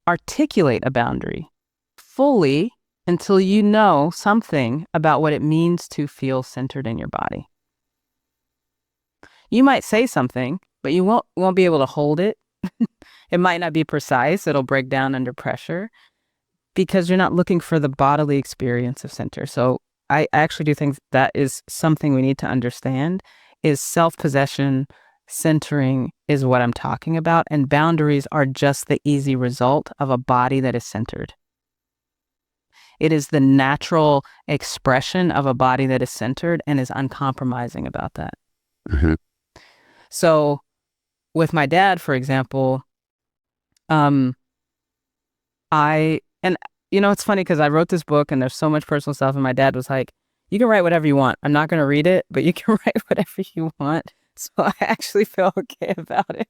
B: articulate a boundary fully until you know something about what it means to feel centered in your body. You might say something, but you won't be able to hold it. It might not be precise. It'll break down under pressure. because you're not looking for the bodily experience of center. So I actually do think that is something we need to understand, is self-possession, centering is what I'm talking about, and boundaries are just the easy result of a body that is centered. It is the natural expression of a body that is centered and is uncompromising about that.
A: Mm-hmm.
B: So with my dad, for example, it's funny because I wrote this book and there's so much personal stuff, and my dad was like, you can write whatever you want. I'm not going to read it, but you can write whatever you want. So I actually feel okay about it.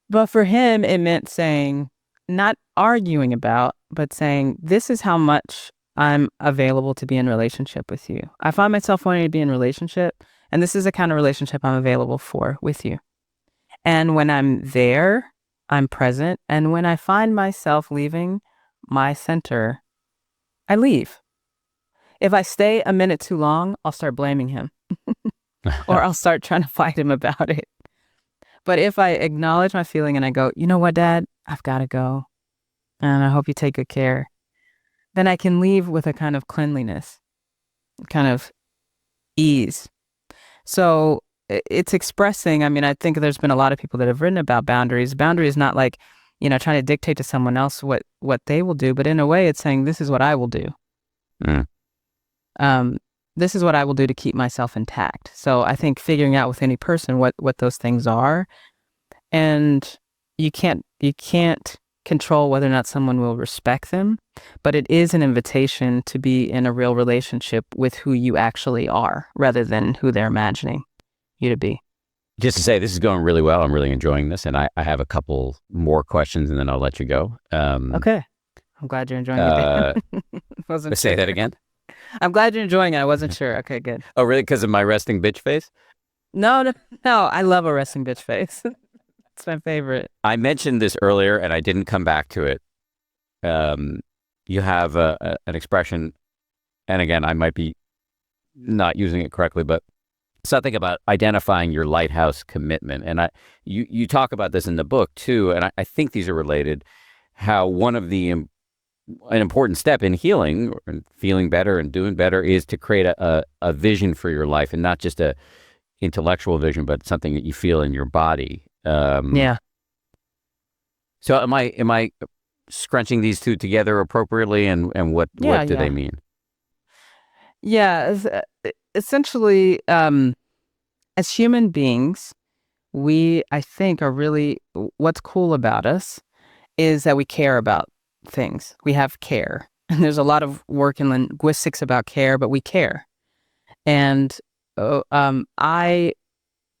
B: But for him, it meant saying, not arguing about, but saying, this is how much I'm available to be in relationship with you. I find myself wanting to be in relationship, and this is the kind of relationship I'm available for with you. And when I'm there, I'm present. And when I find myself leaving my center, I leave. If I stay a minute too long, I'll start blaming him or I'll start trying to fight him about it. But if I acknowledge my feeling and I go, you know what, Dad, I've got to go, and I hope you take good care, then I can leave with a kind of cleanliness, kind of ease. So it's expressing, I think there's been a lot of people that have written about boundaries. Boundary is not like, trying to dictate to someone else what they will do, but in a way it's saying, this is what I will do. This is what I will do to keep myself intact. So I think figuring out with any person what those things are, and you can't control whether or not someone will respect them, but it is an invitation to be in a real relationship with who you actually are rather than who they're imagining you to be.
A: Just to say, this is going really well. I'm really enjoying this, and I have a couple more questions, and then I'll let you go.
B: Okay. I'm glad you're enjoying it.
A: Say that again?
B: I'm glad you're enjoying it. I wasn't sure. Okay, good.
A: Oh, really? Because of my resting bitch face?
B: No. I love a resting bitch face. It's my favorite.
A: I mentioned this earlier, and I didn't come back to it. You have an expression, and again, I might be not using it correctly, but something about identifying your lighthouse commitment. And you talk about this in the book too, and I think these are related. How one of an important step in healing and feeling better and doing better is to create a vision for your life, and not just a intellectual vision, but something that you feel in your body.
B: Yeah.
A: So am I scrunching these two together appropriately, and what do they mean?
B: Yeah, essentially, as human beings, we, I think, are really, what's cool about us is that we care about things. We have care. And there's a lot of work in linguistics about care, but we care. And I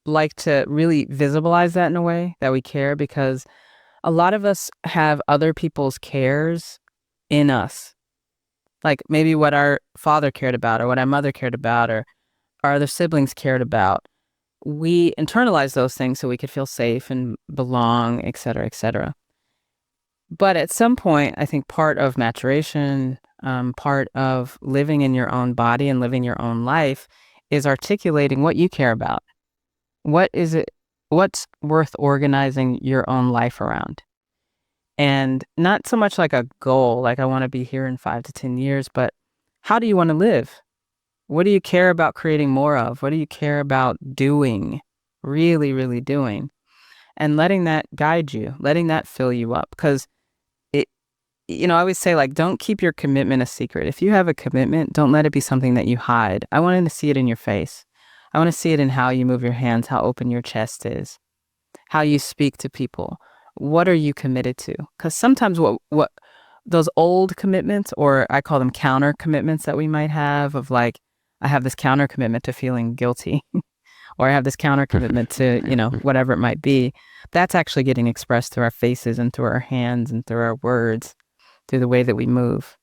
B: like to really visualize that in a way that we care, because a lot of us have other people's cares in us. Like maybe what our father cared about, or what our mother cared about, or our other siblings cared about. We internalize those things so we could feel safe and belong, et cetera, et cetera. But at some point, I think part of maturation, part of living in your own body and living your own life is articulating what you care about. What is it? What's worth organizing your own life around? And not so much like a goal, like I want to be here in 5 to 10 years, but how do you want to live? What do you care about creating more of? What do you care about doing, really, really doing? And letting that guide you, letting that fill you up. Because I always say, like, don't keep your commitment a secret. If you have a commitment, don't let it be something that you hide. I want to see it in your face. I want to see it in how you move your hands, how open your chest is, how you speak to people. What are you committed to? Because sometimes what those old commitments, or I call them counter commitments that we might have, of like, I have this counter commitment to feeling guilty, or I have this counter commitment to, whatever it might be. That's actually getting expressed through our faces and through our hands and through our words, through the way that we move.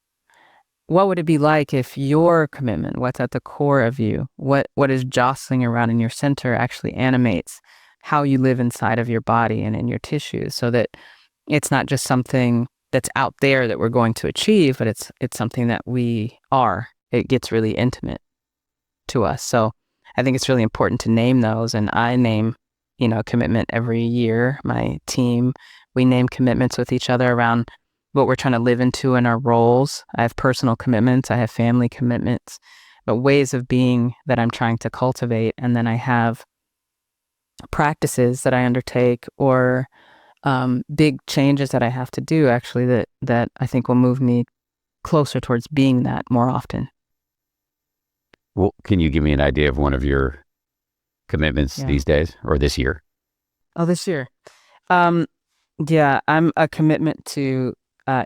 B: What would it be like if your commitment, what's at the core of you, what is jostling around in your center, actually animates how you live inside of your body and in your tissues, so that it's not just something that's out there that we're going to achieve, but it's something that we are. It gets really intimate to us. So I think it's really important to name those. And I name, commitment every year. My team, we name commitments with each other around what we're trying to live into in our roles. I have personal commitments, I have family commitments, but ways of being that I'm trying to cultivate. And then I have practices that I undertake or big changes that I have to do actually that I think will move me closer towards being that more often.
A: Well, can you give me an idea of one of your commitments these days or this year?
B: Oh, this year. Yeah, I'm a commitment to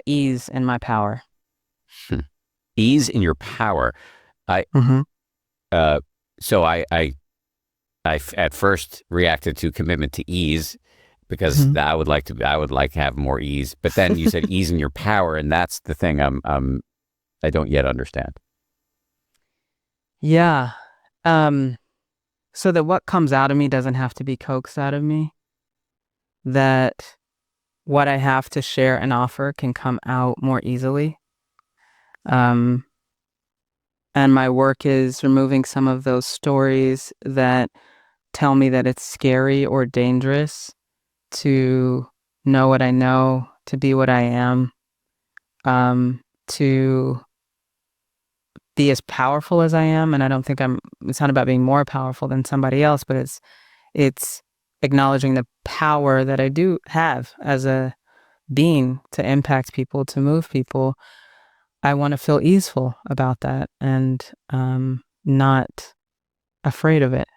B: ease in my power.
A: Ease in your power. I
B: Mm-hmm.
A: so I at first reacted to commitment to ease because
B: Mm-hmm.
A: I would like to have more ease. But then you said ease in your power, and that's the thing I don't yet understand.
B: Yeah. So that what comes out of me doesn't have to be coaxed out of me. That what I have to share and offer can come out more easily. Um, and my work is removing some of those stories that tell me that it's scary or dangerous to know what I know, to be what I am, to be as powerful as I am. And I don't think it's not about being more powerful than somebody else, but it's acknowledging the power that I do have as a being to impact people, to move people. I want to feel easeful about that and not afraid of it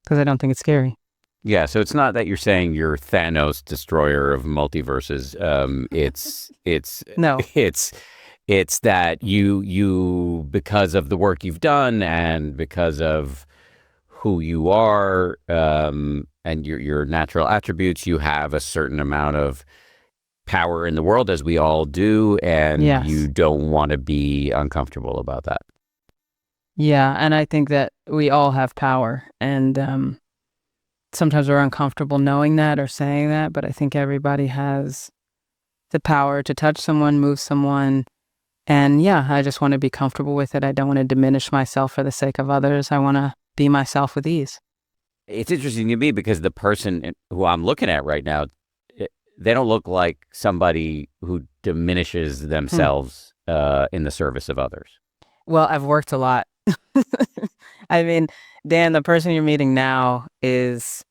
B: because I don't think it's scary.
A: Yeah, so it's not that you're saying you're Thanos, destroyer of multiverses. It's
B: No.
A: it's it's that you because of the work you've done and because of who you are and your natural attributes, you have a certain amount of power in the world, as we all do, and you
B: Yes.
A: don't want to be uncomfortable about that.
B: Yeah. And I think that we all have power. And sometimes we're uncomfortable knowing that or saying that, but I think everybody has the power to touch someone, move someone. And yeah, I just want to be comfortable with it. I don't want to diminish myself for the sake of others. I want to be myself with ease.
A: It's interesting to me because the person who I'm looking at right now, they don't look like somebody who diminishes
B: Hmm.
A: themselves in the service of others.
B: Well, I've worked a lot. I mean, Dan, the person you're meeting now is,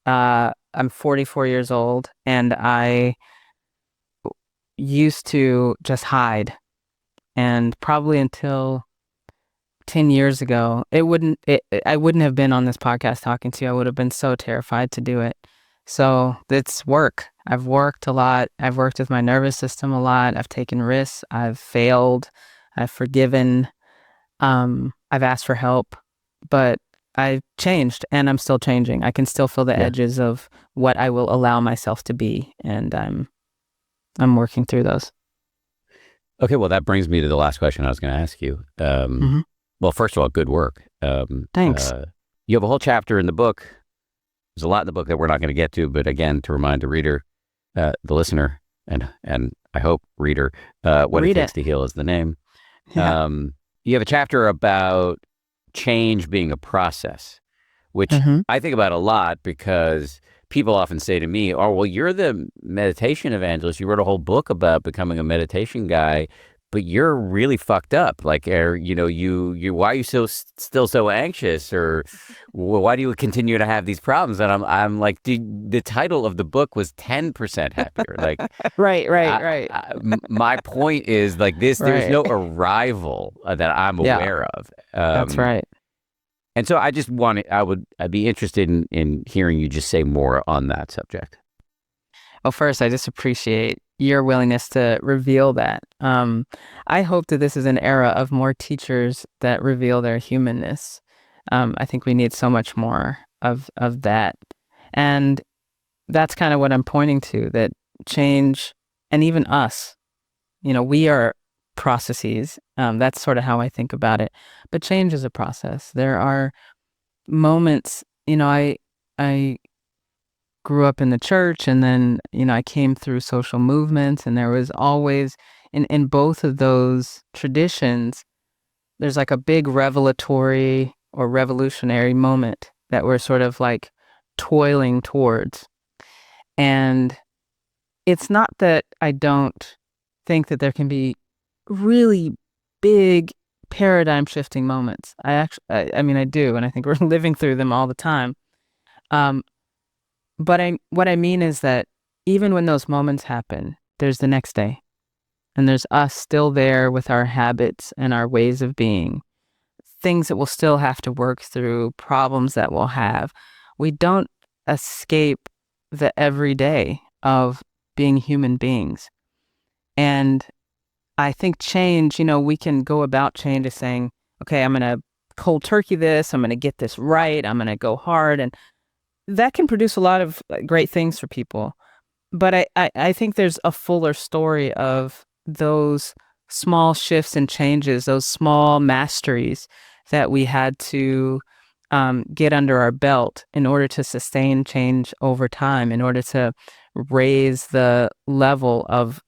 B: I'm 44 years old and I used to just hide. And probably until 10 years ago, I wouldn't have been on this podcast talking to you. I would have been so terrified to do it. So it's work. I've worked a lot. I've worked with my nervous system a lot. I've taken risks. I've failed. I've forgiven. I've asked for help, but I've changed and I'm still changing. I can still feel the
A: Yeah.
B: edges of what I will allow myself to be. And I'm working through those.
A: Okay. Well, that brings me to the last question I was going to ask you.
B: Hmm.
A: Well, first of all, good work.
B: Thanks.
A: You have a whole chapter in the book. There's a lot in the book that we're not going to get to, but again, to remind the reader, the listener, and I hope reader, what it
B: Read
A: takes
B: it.
A: to heal is the name.
B: Yeah.
A: You have a chapter about change being a process, which
B: Hmm.
A: I think about a lot because people often say to me, "Oh, well, you're the meditation evangelist. You wrote a whole book about becoming a meditation guy, but you're really fucked up. Like, why are you still so anxious, or why do you continue to have these problems?" And I'm like, dude, the title of the book was 10% happier. Like,
B: Right, right, right,
A: my point is like this: there's
B: right.
A: no arrival that I'm
B: Yeah,
A: aware of.
B: that's right.
A: And so I just I'd be interested in hearing you just say more on that subject.
B: Well, first, I just appreciate your willingness to reveal that. I hope that this is an era of more teachers that reveal their humanness. I think we need so much more of that. And that's kind of what I'm pointing to, that change, and even us, we are processes. That's sort of how I think about it. But change is a process. There are moments, I grew up in the church and then, I came through social movements, and there was always in both of those traditions, there's like a big revelatory or revolutionary moment that we're sort of like toiling towards. And it's not that I don't think that there can be really big paradigm shifting moments. I mean, I do, and I think we're living through them all the time. Um, but what I mean is that even when those moments happen, there's the next day, and there's us still there with our habits and our ways of being, things that we'll still have to work through, problems that we'll have. We don't escape the everyday of being human beings. And I think change, we can go about change as saying, okay, I'm going to cold turkey this, I'm going to get this right, I'm going to go hard. And that can produce a lot of great things for people. But I think there's a fuller story of those small shifts and changes, those small masteries that we had to get under our belt in order to sustain change over time, in order to raise the level of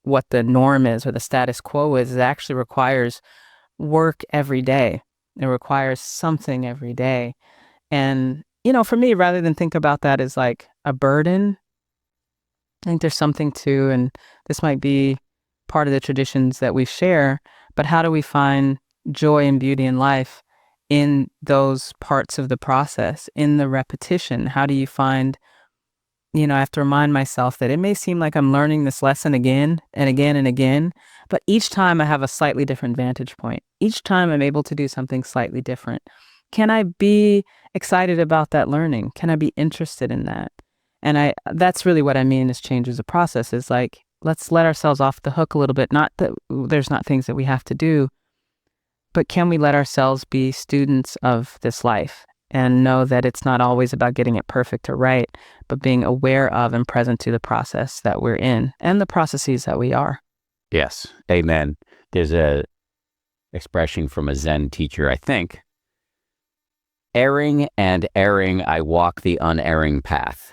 B: what the norm is or the status quo is. It actually requires work every day. It requires something every day. And, for me, rather than think about that as like a burden, I think there's something to, and this might be part of the traditions that we share, but how do we find joy and beauty in life in those parts of the process, in the repetition? How do you find, I have to remind myself that it may seem like I'm learning this lesson again and again and again, but each time I have a slightly different vantage point. Each time I'm able to do something slightly different. Can I be excited about that learning? Can I be interested in that? And that's really what I mean is change as a process, is like, let's let ourselves off the hook a little bit. Not that there's not things that we have to do, but can we let ourselves be students of this life and know that it's not always about getting it perfect or right, but being aware of and present to the process that we're in and the processes that we are.
A: Yes. Amen. There's a expression from a Zen teacher, I think. Erring and erring, I walk the unerring path.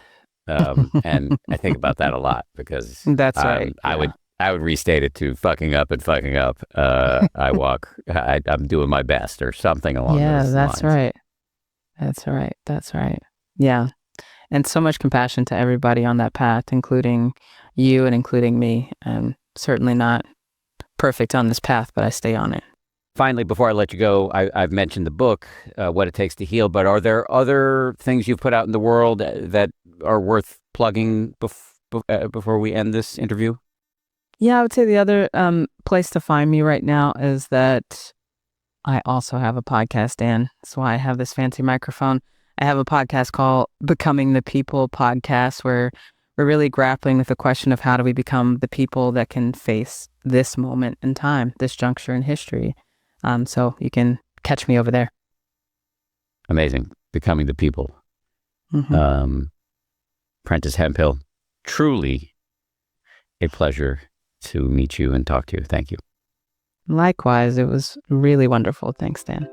A: And I think about that a lot because
B: That's right.
A: I would restate it to fucking up and fucking up. I'm doing my best or something along those lines.
B: Yeah, that's right. That's right. That's right. Yeah. And so much compassion to everybody on that path, including you and including me. I'm certainly not perfect on this path, but I stay on it.
A: Finally, before I let you go, I've mentioned the book, What It Takes to Heal, but are there other things you've put out in the world that are worth plugging before we end this interview?
B: Yeah, I would say the other place to find me right now is that I also have a podcast, Dan. That's why I have this fancy microphone. I have a podcast called Becoming the People podcast, where we're really grappling with the question of how do we become the people that can face this moment in time, this juncture in history. So you can catch me over there.
A: Amazing. Becoming the People.
B: Mm-hmm.
A: Prentis Hemphill, truly a pleasure to meet you and talk to you. Thank you.
B: Likewise, it was really wonderful. Thanks, Dan.